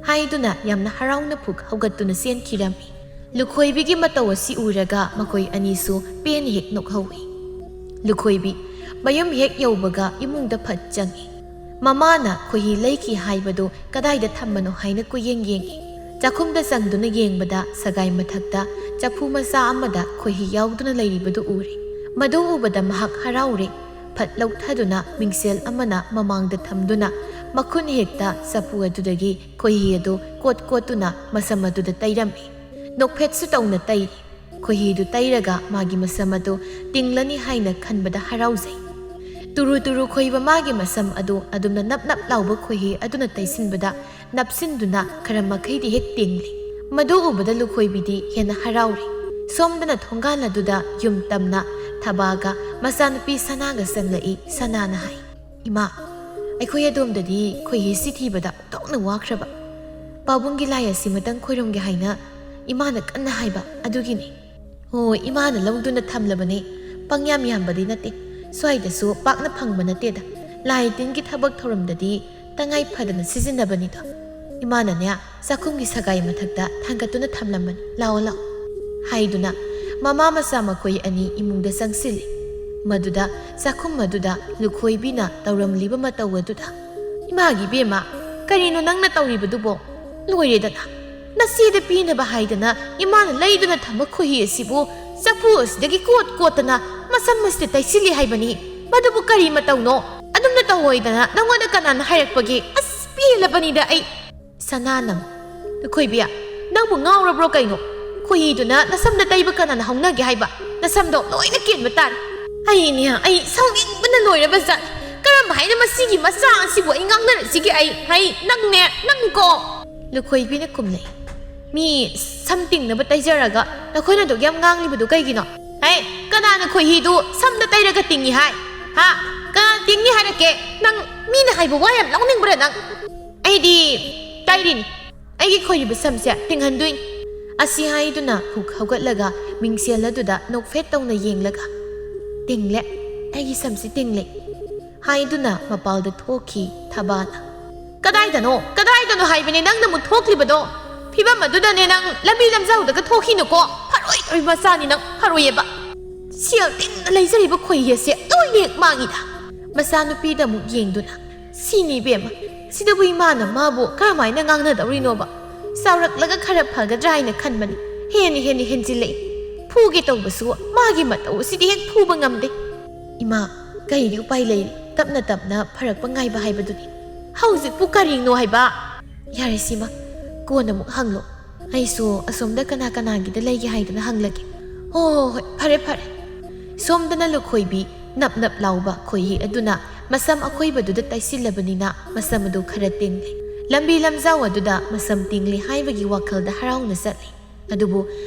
ꯍꯥꯏꯗꯨꯅ ꯌꯥꯝꯅ ꯍꯔꯥꯎꯅ ꯐꯨꯛ ꯍꯧꯒꯠꯇꯨꯅ ꯆꯦꯟꯈꯤꯔꯝꯃꯤ ꯂꯨꯈꯣꯏꯕꯤꯒꯤ ꯃꯇꯧ ꯑꯁꯤ ꯎꯔꯒ ꯃꯈꯣꯏ ꯑꯅꯤꯁꯨ ꯄꯦꯟꯅ ꯍꯦꯛ ꯅꯣꯛꯍꯧꯏ ꯂꯨꯈꯣꯏꯕꯤ ꯃꯌꯨꯝ ꯍꯦꯛ ꯌꯧꯕꯒ ꯏꯃꯨꯡꯗ ꯐꯠ ꯆꯪꯏ ꯃꯃꯥꯅ ꯈꯣꯏꯍꯤ ꯂꯩꯈꯤ ꯍꯥꯏꯕꯗꯨ ꯀꯗꯥꯏꯗ ꯊꯝꯕꯅꯣ ꯍꯥꯏꯅ ꯀꯨꯌꯦꯡ ꯌꯦꯡꯏ ꯆꯥꯛꯈꯨꯝꯗ ꯆꯪꯗꯨꯅ ꯌꯦꯡꯕꯗ ꯁꯒꯥꯏ ꯃꯊꯛꯇ ꯆꯐꯨ ꯃꯆꯥ ꯑꯃꯗ ꯈꯣꯏꯍꯤ ꯌꯥꯎꯗꯨꯅ ꯂꯩꯔꯤꯕꯗꯨ ꯎꯔꯦ ꯃꯗꯨ ꯎꯕꯗ ꯃꯍꯥꯛ ꯍꯔꯥꯎꯔꯦ ꯐꯠ ꯂꯧꯊꯗꯨꯅ ꯃꯤꯡꯁꯦꯜ ꯑꯃꯅ ꯃꯃꯥꯡꯗ ꯊꯝꯗꯨꯅ ꯃꯈꯨꯟ ꯍꯦꯛꯇ ꯆꯐꯨ ꯑꯗꯨꯗꯒꯤ ꯈꯣꯏꯍꯤ ꯑꯗꯨ ꯀꯣꯠꯇꯨꯅ ꯃꯁꯝ ꯑꯗꯨꯗ ꯇꯩꯔꯝꯃꯤ ꯅꯣꯛꯐꯦꯠꯁꯨ ꯇꯧꯅ ꯇꯩꯔꯤ ꯈꯣꯏꯍꯤꯗꯨ ꯇꯩꯔꯒ ꯃꯥꯒꯤ ꯃꯁꯝ ꯑꯗꯨ ꯇꯤꯡꯂꯅꯤ ꯍꯥꯏꯅ ꯈꯟꯕꯗ ꯍꯔꯥꯎꯖꯩ ꯇꯨꯔꯨ ꯈꯣꯏꯕ ꯃꯥꯒꯤ ꯃꯁꯝ ꯑꯗꯨ ꯑꯗꯨꯝꯅ ꯅꯞ ꯂꯥꯎꯕ ꯈꯣꯏꯍꯤ ꯑꯗꯨꯅ ꯇꯩꯁꯤꯟꯕꯗ ꯅꯞꯁꯤꯟꯗꯨꯅ ꯈꯔ ꯃꯈꯩꯗꯤ ꯍꯦꯛ ꯇꯤꯡꯂꯤ ꯃꯗꯨ ꯎꯕꯗ ꯂꯨꯈꯣꯏꯕꯤꯗꯤ ꯍꯦꯟꯅ ꯍꯔꯥꯎꯔꯤ ꯁꯣꯝꯗꯅ ꯊꯣꯡꯒꯥꯟ ꯑꯗꯨꯗ ꯌꯨꯝ ꯇꯝꯅ ꯊꯕꯥꯒ ꯃꯆꯥꯅꯨꯄꯤ ꯁꯅꯥꯒ ꯆꯪꯂꯛꯏ ꯁꯅꯥꯅ ꯍꯥꯏ ꯏꯃꯥ ꯑꯩꯈꯣꯏ ꯑꯗꯣꯝꯗꯗꯤ ꯈꯣꯏꯍꯤꯁꯤ ꯊꯤꯕꯗ ꯑꯣꯟꯊꯣꯛꯅ ꯋꯥꯈ꯭ꯔꯕ ꯄꯥꯕꯨꯡꯒꯤ ꯂꯥꯏ ꯑꯁꯤꯃꯇꯪ ꯈꯣꯏꯔꯝꯒꯦ ꯍꯥꯏꯅ ꯏꯃꯥꯅ ꯀꯟꯅ ꯍꯥꯏꯕ ꯑꯗꯨꯒꯤꯅꯤ ꯍꯣꯏ ꯏꯃꯥꯅ ꯂꯧꯗꯨꯅ ꯊꯝꯂꯕꯅꯤ ꯄꯪꯌꯥꯝ ꯌꯥꯝꯕꯗꯤ ꯅꯠꯇꯦ ꯁ꯭ꯋꯥꯏꯗꯁꯨ ꯄꯥꯛꯅ ꯐꯪꯕ ꯅꯠꯇꯦꯗ ꯂꯥꯏ ꯇꯤꯟꯒꯤ ꯊꯕꯛ ꯊꯧꯔꯝꯗꯗꯤ ꯇꯉꯥꯏ ꯐꯗꯅ ꯁꯤꯖꯤꯟꯅꯕꯅꯤꯗꯣ ꯏꯃꯥꯅꯅꯦ ꯆꯥꯛꯈꯨꯝꯒꯤ ꯁꯒꯥꯏ ꯃꯊꯛꯇ ꯊꯥꯡꯒꯠꯇꯨꯅ ꯊꯝꯂꯝꯕꯅꯤ ꯂꯥꯛꯑꯣ ꯍꯥꯏꯗꯨꯅ ꯃꯃꯥ ꯃꯆꯥ ꯃꯈꯣꯏ ꯑꯅꯤ ꯏꯃꯨꯡꯗ ꯆꯪꯁꯤꯜꯂꯤ ꯃꯗꯨꯗ ꯆꯥꯛꯈꯨꯝ ꯑꯗꯨꯗ ꯂꯨꯈꯣꯏꯕꯤꯅ ꯇꯧꯔꯝꯂꯤꯕ ꯃꯇꯧ ꯑꯗꯨꯗ ꯏꯃꯥꯒꯤ ꯏꯕꯦꯝꯃ ꯀꯔꯤꯅꯣ ꯅꯪꯅ ꯇꯧꯔꯤꯕꯗꯨꯕꯣ ꯂꯣꯏꯔꯦꯗꯅ ꯅꯆꯦꯗ ꯄꯤꯅꯕ ꯍꯥꯏꯗꯅ ꯏꯃꯥꯅ ꯂꯩꯗꯨꯅ ꯊꯝꯕ ꯈꯣꯏꯍꯤ ꯑꯁꯤꯕꯨ ꯆꯐꯨ ꯑꯁꯤꯗꯒꯤ ꯀꯣꯠꯇꯅ ꯃꯁꯝ ꯑꯁꯤꯗ ꯇꯩꯁꯤꯜꯂꯤ ꯍꯥꯏꯕꯅꯤ ꯃꯗꯨꯕꯨ ꯀꯔꯤ ꯃꯇꯧꯅꯣ ꯑꯗꯨꯝꯅ ꯇꯧꯑꯣꯏꯗꯅ ꯅꯪꯉꯣꯟꯗ ꯀꯅꯥꯅ ꯍꯥꯏꯔꯛꯄꯒꯦ ꯑꯁ ꯄꯦꯜꯂꯕꯅꯤꯗ ꯑꯩ ꯁꯅꯥꯅꯝ ꯂꯨꯈꯣꯏꯕꯤ ꯅꯪꯕꯨ ꯉꯥꯎꯔꯕ꯭ꯔꯣ ꯀꯩꯅꯣ ꯈꯣꯏꯍꯤꯗꯨꯅ ꯅꯁꯝꯗ ꯇꯩꯕ ꯀꯅꯥꯅ ꯍꯧꯅꯒꯦ ꯍꯥꯏꯕ ꯅꯁꯝꯗꯣ ꯂꯣꯏꯅ ꯀꯦꯟꯕ ꯇꯥꯔꯦ ꯑꯩ ꯁꯥꯎꯅꯤꯡꯕꯅ ꯂꯣꯏꯔꯕ ꯖꯥꯠ ꯀꯔꯝ ꯍꯥꯏꯅ ꯃꯁꯤꯒꯤ ꯃꯆꯥ ꯑꯁꯤꯕꯨ ꯑꯩ ꯉꯥꯡꯅꯔꯁꯤꯒꯦ ꯑꯩ ꯅꯪꯀꯣ ꯂꯨꯈꯣꯏꯕꯤꯅ ꯈꯨꯝꯂꯩ ꯃꯤ ꯁꯝ ꯇꯤꯡꯅꯕ ꯇꯩꯖꯔꯒ ꯅꯈꯣꯏꯅ ꯑꯗꯨꯛ ꯌꯥꯝ ꯉꯥꯡꯂꯤꯕꯗꯨ ꯀꯩꯒꯤꯅꯣ ꯀꯅꯥꯅ ꯈꯣꯏꯍꯤꯗꯨ ꯁꯝꯗ ꯇꯩꯔꯒ ꯇꯤꯡꯉꯤ ꯍꯥꯏ ꯀꯅꯥ ꯇꯤꯡꯉꯤ ꯍꯥꯏꯔꯛꯀꯦ ꯅꯪ ꯃꯤꯅ ꯍꯥꯏꯕ ꯋꯥ ꯌꯥꯝ ꯂꯧꯅꯤꯡꯕ꯭ꯔꯥ ꯅꯪ ꯑꯩꯗꯤ ꯇꯩꯔꯤꯅꯤ ꯑꯩꯒꯤ ꯈꯣꯏꯔꯤꯕ ꯁꯝꯁꯦ ꯇꯤꯡꯍꯟꯗꯣꯏꯅꯤ ꯑꯁꯤ ꯍꯥꯏꯗꯨꯅ ꯐꯨꯛ ꯍꯧꯒꯠꯂꯒ ꯃꯤꯡꯁꯦꯜ ꯑꯗꯨꯗ ꯅꯣꯛꯐꯦꯠ ꯇꯧꯅ ꯌꯦꯡꯂꯒ ꯇꯤꯡꯂꯦ ꯑꯩꯒꯤ ꯁꯝꯁꯤ ꯇꯤꯡꯂꯦ ꯍꯥꯏꯗꯨꯅ ꯃꯄꯥꯜꯗ ꯊꯣꯛꯈꯤ ꯊꯕꯥꯅ ꯀꯗꯥꯏꯗꯅꯣ ꯍꯥꯏꯕꯅꯦ ꯅꯪꯅ ꯑꯃꯨꯛ ꯊꯣꯛꯂꯤꯕꯗꯣ ꯐꯤꯕꯝ ꯑꯗꯨꯗꯅꯦ ꯅꯪ ꯂꯝꯕꯤ ꯂꯝꯖꯥꯎꯗꯒ ꯊꯣꯛꯈꯤꯅꯨꯀꯣ ꯐꯔꯣꯏ ꯃꯆꯥꯅꯤ ꯅꯪ ꯐꯔꯣꯏꯌꯦꯕ ꯁꯦꯜ ꯇꯤꯡꯅ ꯂꯩꯖꯔꯤꯕ ꯈꯣꯏꯍꯤ ꯑꯁꯦ ꯂꯣꯏꯅ ꯍꯦꯛ ꯃꯥꯡꯉꯤꯗ ꯃꯆꯥꯅꯨꯄꯤꯗ ꯑꯃꯨꯛ ꯌꯦꯡꯗꯨꯅ ꯁꯤꯅꯤ ꯏꯕꯦꯝꯃ ꯁꯤꯗꯕꯨ ꯏꯃꯥꯅ ꯃꯥꯕꯨ ꯀꯔꯝꯍꯥꯏꯅ ꯉꯥꯡꯅꯗꯧꯔꯤꯅꯣꯕ ꯆꯥꯎꯔꯛꯂꯒ ꯈꯔ ꯐꯒꯗ꯭ꯔꯥ ꯍꯥꯏꯅ ꯈꯟꯕꯅꯤ ꯍꯦꯟꯅ ꯍꯦꯟꯖꯤꯜꯂꯛꯏ ꯐꯨꯒꯦ ꯇꯧꯕꯁꯨ ꯃꯥꯒꯤ ꯃꯇꯧ ꯑꯁꯤꯗꯤ ꯍꯦꯛ ꯐꯨꯕ ꯉꯝꯗꯦ ꯏꯃꯥ ꯀꯔꯤꯗꯤ ꯎꯄꯥꯏ ꯂꯩꯔꯤ ꯇꯞꯅ ꯐꯔꯛꯄ ꯉꯥꯏꯕ ꯍꯥꯏꯕꯗꯨꯅꯤ ꯍꯧꯖꯤꯛꯄꯨ ꯀꯔꯤꯅꯣ ꯍꯥꯏꯕ ꯌꯥꯔꯦ ꯁꯤꯃ ꯀꯣꯟꯅ ꯑꯃꯨꯛ ꯍꯪꯂꯣ ꯑꯩꯁꯨ ꯑꯁꯣꯝꯗ ꯀꯅꯥꯒꯤꯗ ꯂꯩꯒꯦ ꯍꯥꯏꯗꯨꯅ ꯍꯪꯂꯒꯦ ꯍꯣꯏ ꯐꯔꯦ ꯁꯣꯝꯗꯅ ꯂꯨꯈꯣꯏꯕꯤ ꯅꯞ ꯂꯥꯎꯕ ꯈꯣꯏꯍꯤ ꯑꯗꯨꯅ ꯃꯁꯝ ꯑꯈꯣꯏꯕꯗꯨꯗ ꯇꯩꯁꯤꯜꯂꯕꯅꯤꯅ ꯃꯁꯝ ꯑꯗꯨ ꯈꯔ ꯇꯤꯡꯂꯤ ꯂꯝꯕꯤ ꯂꯝꯖꯥꯎ ꯑꯗꯨꯗ ꯃꯁꯝ ꯇꯤꯡꯂꯤ ꯍꯥꯏꯕꯒꯤ ꯋꯥꯈꯜꯗ ꯍꯔꯥꯎꯅ ꯆꯠꯂꯤ ꯑꯗꯨꯕꯨ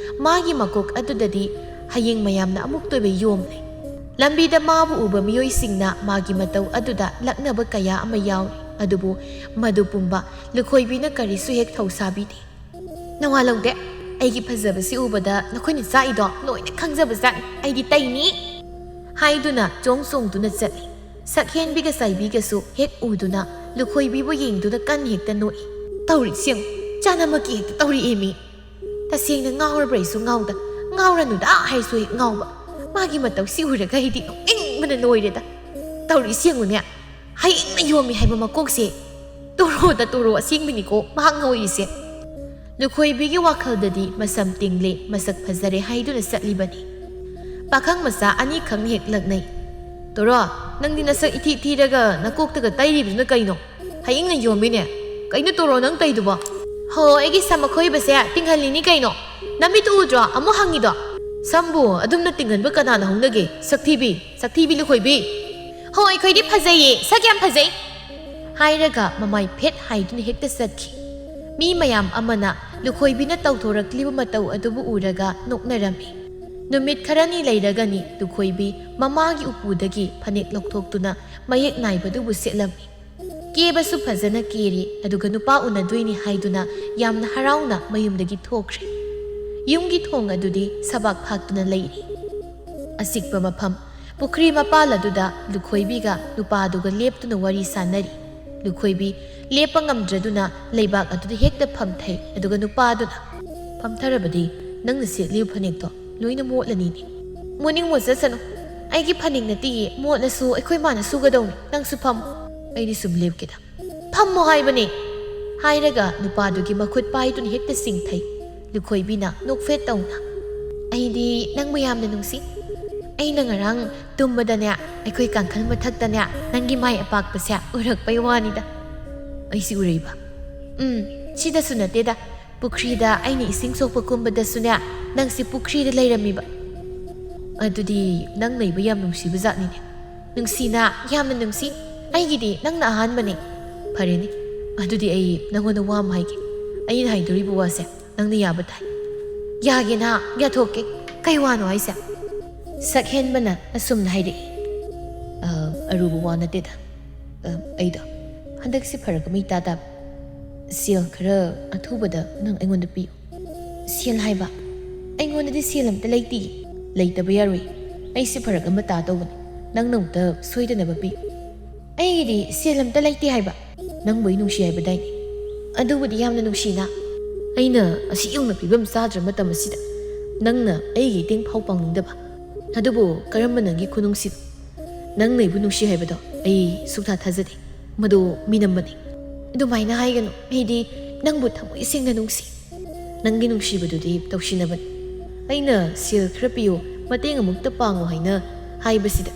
ꯃꯥꯒꯤ ꯃꯀꯣꯛ ꯑꯗꯨꯗꯗꯤ ꯍꯌꯦꯡ ꯃꯌꯥꯝꯅ ꯑꯃꯨꯛ ꯇꯣꯏꯕ ꯌꯣꯝꯂꯤ ꯂꯝꯕꯤꯗ ꯃꯥꯕꯨ ꯎꯕ ꯃꯤꯑꯣꯏꯁꯤꯡꯅ ꯃꯥꯒꯤ ꯃꯇꯧ ꯑꯗꯨꯗ ꯂꯛꯅꯕ ꯀꯌꯥ ꯑꯃ ꯌꯥꯎꯔꯤ ꯑꯗꯨꯕꯨ ꯃꯗꯨ ꯄꯨꯝꯕ ꯂꯨꯈꯣꯏꯕꯤꯅ ꯀꯔꯤꯁꯨ ꯍꯦꯛ ꯊꯧꯁꯥꯕꯤꯗꯦ ꯅꯋꯥ ꯂꯧꯗꯦ ꯑꯩꯒꯤ ꯐꯖꯕꯁꯤ ꯎꯕꯗ ꯅꯈꯣꯏꯅ ꯆꯥꯛꯏꯗꯣ ꯂꯣꯏꯅ ꯈꯪꯖꯕꯖꯥꯠꯅꯤ ꯑꯩꯗꯤ ꯇꯩꯅꯤ ꯍꯥꯏꯗꯨꯅ ꯆꯣꯡꯗꯨꯅ ꯆꯠꯂꯤ ꯁꯛꯍꯦꯟꯕꯤꯒ ꯆꯥꯏꯕꯤꯒꯁꯨ ꯍꯦꯛ ꯎꯗꯨꯅ ꯂꯨꯈꯣꯏꯕꯤꯕꯨ ꯌꯦꯡꯗꯨꯅ ꯀꯟꯅ ꯍꯦꯛꯇ ꯅꯣꯛꯏ ꯇꯧꯔꯤꯁꯤ ꯆꯥꯅꯃꯛꯀꯤ ꯍꯦꯛꯇ ꯇꯧꯔꯛꯑꯦ ꯃꯤ ꯇꯁꯦꯡꯅ ꯉꯥꯎꯔꯕ꯭ꯔꯥ ꯑꯩꯁꯨ ꯉꯥꯎꯗ ꯉꯥꯎꯔꯅꯨꯗ ꯍꯥꯏꯔꯁꯨ ꯍꯦꯛ ꯉꯥꯎꯕ ꯃꯥꯒꯤ ꯃꯇꯧꯁꯤ ꯎꯔꯒ ꯑꯩꯗꯤ ꯅꯣꯛꯅꯤꯡꯕꯅ ꯂꯣꯏꯔꯦꯗ ꯇꯧꯔꯤꯁꯤ ꯌꯦꯡꯉꯨꯅꯦ ꯍꯌꯦꯡꯅ ꯌꯣꯝꯃꯤ ꯍꯥꯏꯕ ꯃꯀꯣꯛꯁꯦ ꯇꯣꯔꯣ ꯑꯁꯦꯡꯕꯅꯤꯀꯣ ꯃꯍꯥꯛ ꯉꯧꯔꯤꯁꯦ ꯂꯨꯈꯣꯏꯕꯤꯒꯤ ꯋꯥꯈꯜꯗꯗꯤ ꯃꯁꯝ ꯇꯤꯡꯂꯦ ꯃꯁꯛ ꯐꯖꯔꯦ ꯍꯥꯏꯗꯨꯅ ꯆꯠꯂꯤꯕꯅꯤ ꯄꯥꯈꯪ ꯃꯆꯥ ꯑꯅꯤꯈꯛ ꯍꯦꯛ ꯂꯛꯅꯩ ꯇꯣꯔꯣ ꯅꯪꯗꯤ ꯅꯁꯛ ꯏꯊꯤ ꯊꯤꯔꯒ ꯅꯀꯣꯛꯇꯒ ꯇꯩꯔꯤꯕꯗꯨꯅ ꯀꯩꯅꯣ ꯍꯌꯦꯡꯅ ꯌꯣꯝꯃꯤꯅꯦ ꯀꯩꯅꯣ ꯇꯣꯔꯣ ꯅꯪ ꯇꯩꯗꯨꯕꯣ ꯍꯣ ꯑꯩꯒꯤ ꯁꯝ ꯑꯈꯣꯏꯕꯁꯦ ꯇꯤꯡꯍꯜꯂꯤꯅꯤ ꯀꯩꯅꯣ ꯅꯃꯤꯠ ꯎꯗ꯭ꯔꯣ ꯑꯃꯨꯛ ꯍꯪꯉꯤꯗꯣ ꯁꯝꯕꯨ ꯑꯗꯨꯝꯅ ꯇꯤꯡꯍꯟꯕ ꯀꯅꯥꯅ ꯍꯧꯅꯒꯦ ꯁꯛꯊꯤꯕꯤ ꯂꯨꯈꯣꯏꯕꯤ ꯍꯣ ꯑꯩꯈꯣꯏꯗꯤ ꯐꯖꯩꯌꯦ ꯁꯛ ꯌꯥꯝ ꯐꯖꯩ ꯍꯥꯏꯔꯒ ꯃꯃꯥꯏ ꯐꯦꯠ ꯍꯥꯏꯗꯨꯅ ꯍꯦꯛꯇ ꯆꯠꯈꯤ ꯃꯤ ꯃꯌꯥꯝ ꯑꯃꯅ ꯂꯨꯈꯣꯏꯕꯤꯅ ꯇꯧꯊꯣꯔꯛꯂꯤꯕ ꯃꯇꯧ ꯑꯗꯨꯕꯨ ꯎꯔꯒ ꯅꯣꯛꯅꯔꯝꯃꯤ ꯅꯨꯃꯤꯠ ꯈꯔꯅꯤ ꯂꯩꯔꯒꯅꯤ ꯂꯨꯈꯣꯏꯕꯤ ꯃꯃꯥꯒꯤ ꯎꯄꯨꯗꯒꯤ ꯐꯅꯦꯛ ꯂꯧꯊꯣꯛꯇꯨꯅ ꯃꯌꯦꯛ ꯅꯥꯏꯕꯗꯨꯕꯨ ꯁꯦꯠꯂꯝꯃꯤ꯫ ꯀꯦꯕꯁꯨ ꯐꯖꯅ ꯀꯦꯔꯤ ꯑꯗꯨꯒ ꯅꯨꯄꯥ ꯎꯅꯗꯣꯏꯅꯤ ꯍꯥꯏꯗꯨꯅ ꯌꯥꯝꯅ ꯍꯔꯥꯎꯅ ꯃꯌꯨꯝꯗꯒꯤ ꯊꯣꯛꯈ꯭ꯔꯦ꯫ ꯌꯨꯝꯒꯤ ꯊꯣꯡ ꯑꯗꯨꯗꯤ ꯁꯕꯥꯛ ꯐꯥꯛꯇꯨꯅ ꯂꯩꯔꯤ꯫ ꯑꯁꯤꯛꯄ ꯃꯐꯝ ꯄꯨꯈ꯭ꯔꯤ ꯃꯄꯥꯜ ꯑꯗꯨꯗ ꯂꯨꯈꯣꯏꯕꯤꯒ ꯅꯨꯄꯥꯗꯨꯒ ꯂꯦꯞꯇꯨꯅ ꯋꯥꯔꯤ ꯁꯥꯟꯅꯔꯤ꯫ ꯂꯨꯈꯣꯏꯕꯤ ꯂꯦꯞꯄ ꯉꯝꯗ꯭ꯔꯗꯨꯅ ꯂꯩꯕꯥꯛ ꯑꯗꯨꯗ ꯍꯦꯛꯇ ꯐꯝꯊꯩ ꯑꯗꯨꯒ ꯅꯨꯄꯥꯗꯨꯅ ꯐꯝꯊꯔꯕꯗꯤ ꯅꯪꯅ ꯁꯦꯠꯂꯤꯕ ꯐꯅꯦꯛꯇꯣ ꯂꯣꯏꯅ ꯃꯣꯠꯂꯅꯤꯅꯦ꯫ ꯃꯣꯠꯅꯤꯡ ꯃꯣꯠꯆꯁꯅꯨ, ꯑꯩꯒꯤ ꯐꯅꯦꯛ ꯅꯠꯇꯤꯌꯦ, ꯃꯣꯠꯂꯁꯨ ꯑꯩꯈꯣꯏ ꯃꯥꯅ ꯁꯨꯒꯗꯧꯅꯤ, ꯅꯪꯁꯨ ꯐꯝꯃꯨ꯫ ꯑꯩꯗꯤ ꯁꯨꯝ ꯂꯦꯞꯀꯦꯗ꯫ ꯐꯝꯃꯣ ꯍꯥꯏꯕꯅꯦ ꯍꯥꯏꯔꯒ ꯅꯨꯄꯥꯗꯨꯒꯤ ꯃꯈꯨꯠ ꯄꯥꯏꯗꯨꯅ ꯍꯦꯛꯇ ꯆꯤꯡꯊꯩ꯫ ꯂꯨꯈꯣꯏꯕꯤꯅ ꯅꯣꯛꯐꯦꯠ ꯇꯧꯅ ꯑꯩꯗꯤ ꯅꯪꯕꯨ ꯌꯥꯝꯅ ꯅꯨꯡꯁꯤ꯫ ꯑꯩꯅ ꯉꯔꯥꯡ ꯇꯨꯝꯕꯗꯅꯦ ꯑꯩꯈꯣꯏ ꯀꯥꯡꯈꯜ ꯃꯊꯛꯇꯅꯦ ꯅꯪꯒꯤ ꯃꯥꯏ ꯑꯄꯥꯛꯄꯁꯦ ꯎꯔꯛꯄꯩ ꯋꯥꯅꯤꯗ꯫ ꯑꯩꯁꯤ ꯎꯔꯛꯏꯕ? ꯁꯤꯗꯁꯨ ꯅꯠꯇꯦꯗ, ꯄꯨꯈ꯭ꯔꯤꯗ ꯑꯩꯅ ꯏꯁꯤꯡ ꯁꯣꯛꯄ ꯀꯨꯝꯕꯗꯁꯨꯅꯦ ꯅꯪꯁꯤ ꯄꯨꯈ꯭ꯔꯤꯗ ꯂꯩꯔꯝꯃꯤꯕ꯫ ꯑꯗꯨꯗꯤ ꯅꯪ ꯂꯩꯕ ꯌꯥꯝ ꯅꯨꯡꯁꯤꯕ ꯖꯥꯠꯅꯤꯅꯦ꯫ ꯅꯨꯡꯁꯤꯅ ꯌꯥꯝꯅ ꯅꯨꯡꯁꯤ, ꯑꯩꯒꯤꯗꯤ ꯅꯪꯅ ꯑꯍꯥꯟꯕꯅꯦ꯫ ꯐꯔꯦꯅꯦ, ꯑꯗꯨꯗꯤ ꯑꯩ ꯅꯪꯉꯣꯟꯗ ꯋꯥ ꯑꯃ ꯍꯥꯏꯒꯦ꯫ ꯑꯩꯅ ꯍꯥꯏꯗꯣꯔꯤꯕ ꯋꯥꯁꯦ ꯅꯪꯅ ꯌꯥꯕ ꯇꯥꯏ꯫ ꯌꯥꯒꯦꯅ ꯌꯥꯊꯣꯛꯀꯦ꯫ ꯀꯩ ꯋꯥꯅꯣ ꯍꯥꯏꯁꯦ? ꯁꯛꯍꯦꯟꯕꯅ ꯑꯁꯨꯝꯅ ꯍꯥꯏꯔꯛꯏ꯫ ꯑꯔꯨꯕ ꯋꯥ ꯅꯠꯇꯦꯗ꯫ ꯑꯩꯗꯣ ꯍꯟꯗꯛꯁꯤ ꯐꯔꯛ ꯑꯃ ꯏꯇꯥ ꯇꯥꯕ꯫ ꯁꯦꯜ ꯈꯔ ꯑꯊꯨꯕꯗ ꯅꯪ ꯑꯩꯉꯣꯟꯗ ꯄꯤꯌꯨ꯫ ꯁꯦꯜ ꯍꯥꯏꯕ? ꯑꯩꯉꯣꯟꯗꯗꯤ ꯁꯦꯜ ꯑꯝꯇ ꯂꯩꯇꯤꯌꯦ꯫ ꯂꯩꯇꯕ ꯌꯥꯔꯣꯏ, ꯑꯩꯁꯤ ꯐꯔꯛ ꯑꯃ ꯇꯧꯕꯅꯤ, ꯅꯪꯅ ꯑꯃꯨꯛꯇ ꯁꯣꯏꯗꯅꯕ ꯄꯤꯌꯨ꯫ ꯑꯩꯒꯤꯗꯤ ꯁꯦꯜ ꯑꯝꯇ ꯂꯩꯇꯦ ꯍꯥꯏꯕ꯫ ꯅꯪꯕꯨ ꯑꯩ ꯅꯨꯡꯁꯤ ꯍꯥꯏꯕꯗꯥꯏꯅꯦ? ꯑꯗꯨꯕꯨꯗꯤ ꯌꯥꯝꯅ ꯅꯨꯡꯁꯤꯅ꯫ ꯑꯩꯅ ꯑꯁꯤ ꯌꯧꯅ ꯐꯤꯕꯝ ꯆꯥꯗ꯭ꯔ ꯃꯇꯝ ꯑꯁꯤꯗ ꯅꯪꯅ ꯑꯩꯒꯤ ꯏꯇꯦꯡ ꯐꯥꯎ ꯄꯥꯡꯅꯤꯡꯗꯕ꯫ ꯑꯗꯨꯕꯨ ꯀꯔꯝꯕ ꯅꯪꯒꯤ ꯈꯨꯅꯨꯡꯁꯤꯅꯣ? ꯅꯪꯅ ꯑꯩꯕꯨ ꯅꯨꯡꯁꯤ ꯍꯥꯏꯕꯗꯣ ꯑꯩ ꯁꯨꯛꯊꯥ ꯊꯥꯖꯗꯦ, ꯃꯗꯨ ꯃꯤꯅꯝꯕꯅꯤ꯫ ꯑꯗꯨꯃꯥꯏꯅ ꯍꯥꯏꯒꯅꯨ, ꯑꯩꯗꯤ ꯅꯪꯕꯨ ꯊꯃꯣꯏ ꯁꯦꯡꯅ ꯅꯨꯡꯁꯤ꯫ ꯅꯪꯒꯤ ꯅꯨꯡꯁꯤꯕꯗꯨꯗꯤ ꯇꯧꯁꯤꯟꯅꯕꯅꯤ꯫ ꯑꯩꯅ ꯁꯦꯜ ꯈꯔ ꯄꯤꯌꯨ, ꯃꯇꯦꯡ ꯑꯃꯨꯛꯇ ꯄꯥꯡꯉꯨ ꯍꯥꯏꯅ ꯍꯥꯏꯕꯁꯤꯗ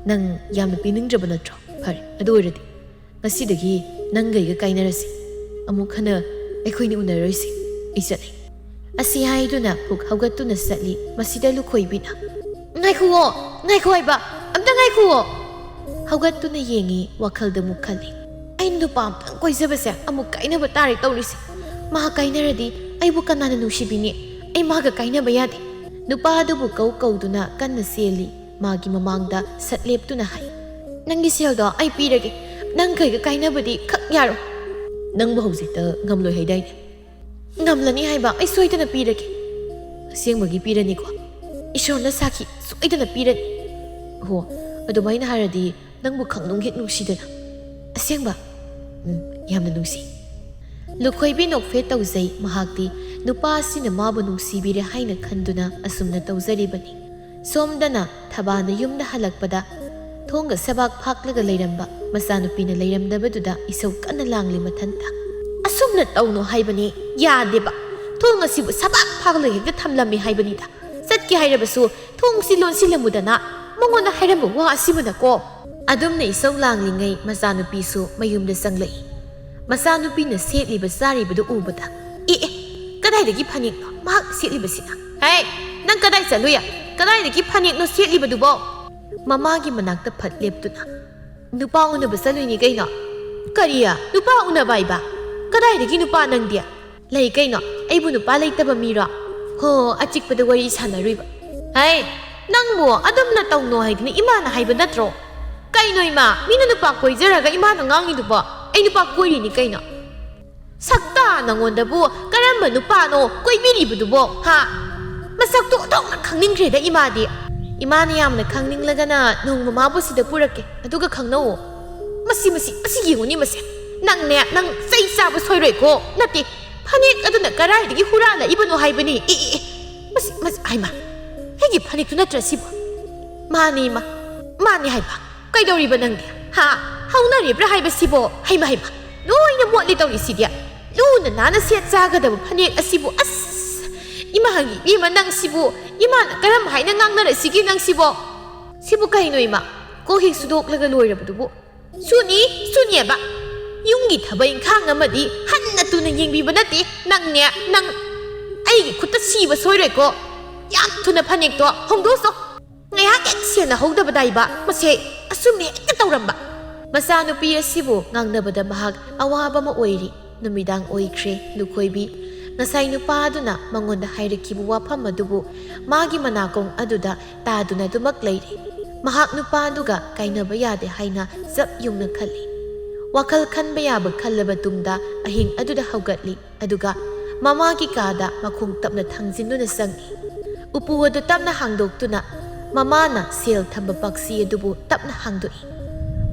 ꯅꯪ ꯌꯥꯝꯅ ꯄꯤꯅꯤꯡꯗ꯭ꯔꯕ ꯅꯠꯇ꯭ꯔꯣ? ꯐꯔꯦ, ꯑꯗꯨ ꯑꯣꯏꯔꯗꯤ ꯉꯁꯤꯗꯒꯤ ꯅꯪꯒ ꯑꯩꯒ ꯀꯥꯏꯅꯔꯁꯤ, ꯑꯃꯨꯛ ꯍꯟꯅ ꯑꯩꯈꯣꯏꯅ ꯎꯅꯔꯣꯏꯁꯤ꯫ ꯑꯩ ꯆꯠꯂꯤ꯫ ꯑꯁꯤ ꯍꯥꯏꯗꯨꯅ ꯄꯨꯛ ꯍꯧꯒꯠꯇꯨꯅ ꯆꯠꯂꯤ꯫ ꯃꯁꯤꯗ ꯂꯨꯈꯣꯏꯕꯤꯅ ꯉꯥꯏꯈꯨꯋꯣ, ꯉꯥꯏꯈꯣ ꯍꯥꯏꯕ, ꯑꯝꯇ ꯉꯥꯏꯈꯨꯋꯣ꯫ ꯍꯧꯒꯠꯇꯨꯅ ꯌꯦꯡꯉꯤ, ꯋꯥꯈꯜꯗ ꯑꯃꯨꯛ ꯈꯜꯂꯤ꯫ ꯑꯩꯅ ꯅꯨꯄꯥ ꯑꯝꯇꯪ ꯀꯣꯏꯖꯕꯁꯦ ꯑꯃꯨꯛ ꯀꯥꯏꯅꯕ ꯇꯥꯔꯦ ꯇꯧꯔꯤꯁꯦ꯫ ꯃꯍꯥꯛ ꯀꯥꯏꯅꯔꯗꯤ ꯑꯩꯕꯨ ꯀꯅꯥꯅ ꯅꯨꯡꯁꯤꯕꯤꯅꯤ? ꯑꯩ ꯃꯥꯒ ꯀꯥꯏꯅꯕ ꯌꯥꯗꯦ꯫ ꯅꯨꯄꯥ ꯑꯗꯨꯕꯨ ꯀꯧꯗꯨꯅ ꯀꯟꯅ ꯆꯦꯜꯂꯤ꯫ ꯃꯥꯒꯤ ꯃꯃꯥꯡꯗ ꯁꯠ ꯂꯦꯞꯇꯨꯅ ꯍꯥꯏ, ꯅꯪꯒꯤ ꯁꯦꯜꯗꯣ ꯑꯩ ꯄꯤꯔꯒꯦ, ꯅꯪꯈꯩꯒ ꯀꯥꯏꯅꯕꯗꯤ ꯈꯛ ꯌꯥꯔꯣꯏ꯫ ꯅꯪꯕꯨ ꯍꯧꯖꯤꯛꯇ ꯉꯝꯂꯣꯏ ꯍꯥꯏꯗꯥꯏꯅꯦ? ꯉꯝꯂꯅꯤ ꯍꯥꯏꯕ, ꯑꯩ ꯁꯣꯏꯗꯅ ꯄꯤꯔꯒꯦ꯫ ꯑꯁꯦꯡꯕꯒꯤ ꯄꯤꯔꯅꯤꯀꯣ? ꯏꯁꯣꯔꯅ ꯁꯥꯈꯤ, ꯁꯣꯏꯗꯅ ꯄꯤꯔꯅꯤ꯫ ꯍꯣ, ꯑꯗꯨꯃꯥꯏꯅ ꯍꯥꯏꯔꯗꯤ ꯅꯪꯕꯨ ꯈꯪꯅꯨꯡ ꯍꯦꯛ ꯅꯨꯡꯁꯤꯗꯅ꯫ ꯑꯁꯦꯡꯕ? ꯌꯥꯝꯅ ꯅꯨꯡꯁꯤ꯫ ꯂꯨꯈꯣꯏꯕꯤ ꯅꯣꯛꯐꯦꯠ ꯇꯧꯖꯩ꯫ ꯃꯍꯥꯛꯇꯤ ꯅꯨꯄꯥ ꯑꯁꯤꯅ ꯃꯥꯕꯨ ꯅꯨꯡꯁꯤꯕꯤꯔꯦ ꯍꯥꯏꯅ ꯈꯟꯗꯨꯅ ꯑꯁꯨꯝꯅ ꯇꯧꯖꯔꯤꯕꯅꯤ꯫ ꯁꯣꯝꯗꯅ ꯊꯕꯥꯅ ꯌꯨꯝꯗ ꯍꯜꯂꯛꯄꯗ ꯊꯣꯡꯒ ꯁꯕꯥꯛ ꯐꯥꯛꯂꯒ ꯂꯩꯔꯝꯕ ꯃꯆꯥꯅꯨꯄꯤꯅ ꯂꯩꯔꯝꯗꯕꯗꯨꯗ ꯏꯁꯧ ꯀꯟꯅ ꯂꯥꯡꯂꯤ ꯃꯊꯟꯇ꯫ ꯑꯁꯨꯝꯅ ꯇꯧꯅꯣ ꯍꯥꯏꯕꯅꯤ, ꯌꯥꯗꯦꯕ꯫ ꯊꯣꯡ ꯑꯁꯤꯕꯨ ꯁꯕꯥꯛ ꯐꯥꯛꯂꯒ ꯍꯦꯛꯇ ꯊꯝꯂꯝꯃꯤ ꯍꯥꯏꯕꯅꯤꯗ꯫ ꯆꯠꯀꯦ ꯍꯥꯏꯔꯕꯁꯨ ꯊꯣꯡꯁꯤ ꯂꯣꯟꯁꯤꯜꯂꯝꯃꯨꯗꯅ, ꯃꯉꯣꯟꯗ ꯍꯥꯏꯔꯝꯕ ꯋꯥ ꯑꯁꯤꯕꯨꯅꯀꯣ꯫ ꯑꯗꯨꯝꯅ ꯏꯁꯧ ꯂꯥꯡꯂꯤꯉꯩ ꯃꯆꯥꯅꯨꯄꯤꯁꯨ ꯃꯌꯨꯝꯗ ꯆꯪꯂꯛꯏ꯫ ꯃꯆꯥꯅꯨꯄꯤꯅ ꯁꯦꯠꯂꯤꯕ ꯆꯥꯔꯤꯕꯗꯨ ꯎꯕꯗ ꯀꯗꯥꯏꯗꯒꯤ ꯐꯅꯦꯛꯅꯣ ꯃꯍꯥꯛ ꯁꯦꯠꯂꯤꯕꯁꯤꯅ? ꯍꯦ, ꯅꯪ ꯀꯗꯥꯏ ꯆꯠꯂꯨꯌꯦ? ꯀꯗꯥꯏꯗꯒꯤ ꯐꯅꯦꯛꯅꯣ ꯁꯦꯠꯂꯤꯕꯗꯨꯕꯣ? ꯃꯃꯥꯒꯤ ꯃꯅꯥꯛꯇ ꯐꯠ ꯂꯦꯞꯇꯨꯅ ꯅꯨꯄꯥ ꯎꯅꯕ ꯆꯠꯂꯨꯏꯅꯤ ꯀꯩꯅꯣ꯫ ꯀꯔꯤ ꯅꯨꯄꯥ ꯎꯅꯕ ꯍꯥꯏꯕ? ꯀꯗꯥꯏꯗꯒꯤ ꯅꯨꯄꯥ ꯅꯪꯗꯤ? ꯂꯩ ꯀꯩꯅꯣ, ꯑꯩꯕꯨ ꯅꯨꯄꯥ ꯂꯩꯇꯕ ꯃꯤꯔꯣ? ꯍꯣ, ꯑꯆꯤꯛꯄꯗ ꯋꯥꯔꯤ ꯁꯥꯟꯅꯔꯨꯏꯕ꯫ ꯍꯩ, ꯅꯪꯕꯨ ꯑꯗꯨꯝꯅ ꯇꯧꯅꯣ ꯍꯥꯏꯗꯨꯅ ꯏꯃꯥꯅ ꯍꯥꯏꯕ ꯅꯠꯇ꯭ꯔꯣ? ꯀꯩꯅꯣ ꯏꯃꯥ, ꯃꯤꯅ ꯅꯨꯄꯥ ꯀꯣꯏꯖꯔꯒ ꯏꯃꯥꯅ ꯉꯥꯡꯉꯤꯗꯨꯕꯣ? ꯑꯩ ꯅꯨꯄꯥ ꯀꯣꯏꯔꯤꯅꯤ ꯀꯩꯅꯣ꯫ ꯁꯛꯇꯥ ꯅꯪꯉꯣꯟꯗꯕꯨ ꯀꯔꯝꯕ ꯅꯨꯄꯥꯅꯣ ꯀꯣꯏꯕꯤꯔꯤꯕꯗꯨꯕꯣ? ꯃꯁꯛꯇꯣ ꯑꯣꯟꯊꯣꯛꯅ ꯈꯪꯅꯤꯡꯈ꯭ꯔꯦꯗ ꯏꯃꯥꯗꯤ꯫ ꯏꯃꯥꯅ ꯌꯥꯝꯅ ꯈꯪꯅꯤꯡꯂꯒꯅ ꯅꯣꯡꯃ ꯃꯥꯕꯨ ꯁꯤꯗ ꯄꯨꯔꯛꯀꯦ, ꯑꯗꯨꯒ ꯈꯪꯅꯧꯑꯣ꯫ ꯃꯁꯤ ꯌꯦꯡꯉꯨꯅꯤ ꯃꯁꯦ꯫ ꯅꯪ ꯆꯩ ꯆꯥꯕ ꯁꯣꯏꯔꯣꯏꯀꯣ? ꯅꯠꯇꯦ, ꯐꯅꯦꯛ ꯑꯗꯨꯅ ꯀꯗꯥꯏꯗꯒꯤ ꯍꯨꯔꯥꯜꯂꯛꯏꯕꯅꯣ ꯍꯥꯏꯕꯅꯤ꯫ ꯃꯁꯤ ꯍꯥꯏꯃ, ꯑꯩꯒꯤ ꯐꯅꯦꯛꯇꯨ ꯅꯠꯇ꯭ꯔ ꯁꯤꯕꯨ? ꯃꯥꯅꯤ ꯏꯃꯥ, ꯃꯥꯅꯤ ꯍꯥꯏꯕ꯫ ꯀꯩꯗꯧꯔꯤꯕ ꯅꯪꯗꯤ? ꯍꯧꯅꯔꯤꯕ꯭ꯔꯥ ꯍꯥꯏꯕꯁꯤꯕꯣ? ꯍꯩꯃ, ꯂꯣꯏꯅ ꯃꯣꯠꯂꯤ ꯇꯧꯔꯤꯁꯤꯗꯤ꯫ ꯂꯨꯅ ꯅꯥꯟꯅ ꯁꯦꯠ ꯆꯥꯒꯗꯕ ꯐꯅꯦꯛ ꯑꯁꯤꯕꯨ ꯏꯃꯥꯒꯤ ꯏꯕꯦꯝꯃ, ꯅꯪ ꯁꯤꯕꯨ ꯏꯃꯥꯅ ꯀꯔꯝ ꯍꯥꯏꯅ ꯉꯥꯡꯅꯔꯁꯤꯒꯦ ꯅꯪ ꯁꯤꯕꯣ? ꯁꯤꯕꯨ ꯀꯩꯅꯣ ꯏꯃꯥ? ꯀꯣꯛ ꯍꯦꯛ ꯁꯨꯗꯣꯛꯂꯒ ꯂꯣꯏꯔꯕꯗꯨꯕꯨ? ꯁꯨꯅꯤꯌꯦꯕ꯫ ꯌꯨꯝꯒꯤ ꯊꯕꯛ ꯏꯪꯈꯥꯡ ꯑꯃꯗꯤ ꯍꯟꯅ ꯇꯨꯅ ꯌꯦꯡꯕꯤꯕ ꯅꯠꯇꯦ ꯅꯪ ꯑꯩꯒꯤ ꯈꯨꯠꯇ ꯁꯤꯕ ꯁꯣꯏꯔꯣꯏꯀꯣ? ꯌꯥꯝ ꯊꯨꯅ ꯐꯅꯦꯛꯇꯣ ꯍꯣꯡꯗꯣꯛꯆꯣ꯫ ꯉꯥꯏꯍꯥꯛ ꯍꯦꯛ ꯁꯦꯟꯅꯍꯧꯗꯕꯗꯥꯏꯕ ꯃꯁꯦ ꯑꯁꯨꯝꯅ ꯍꯦꯛꯇ ꯇꯧꯔꯝꯕ꯫ ꯃꯆꯥꯅꯨꯄꯤ ꯑꯁꯤꯕꯨ ꯉꯥꯡꯅꯕꯗ ꯃꯍꯥꯛ ꯑꯋꯥꯕ ꯑꯃ ꯑꯣꯏꯔꯤ꯫ ꯅꯨꯃꯤꯗꯥꯡ ꯑꯣꯏꯈ꯭ꯔꯦ꯫ ꯂꯨꯈꯣꯏꯕꯤ Ngasay nupaduna mangonda hairakibu wafam adubu magi manakong aduda taduna dumak leiri. Mahak nupaduga kainaba yade haina zap yungna khali. Wakal khanba yaba khallaba tungda ahing aduda haugatli aduga mamagi kada makhung tapna thangjinduna sangi. Upu adu tapna hangdoktuna mamana sel thamba paksi adubu tapna hangdoi.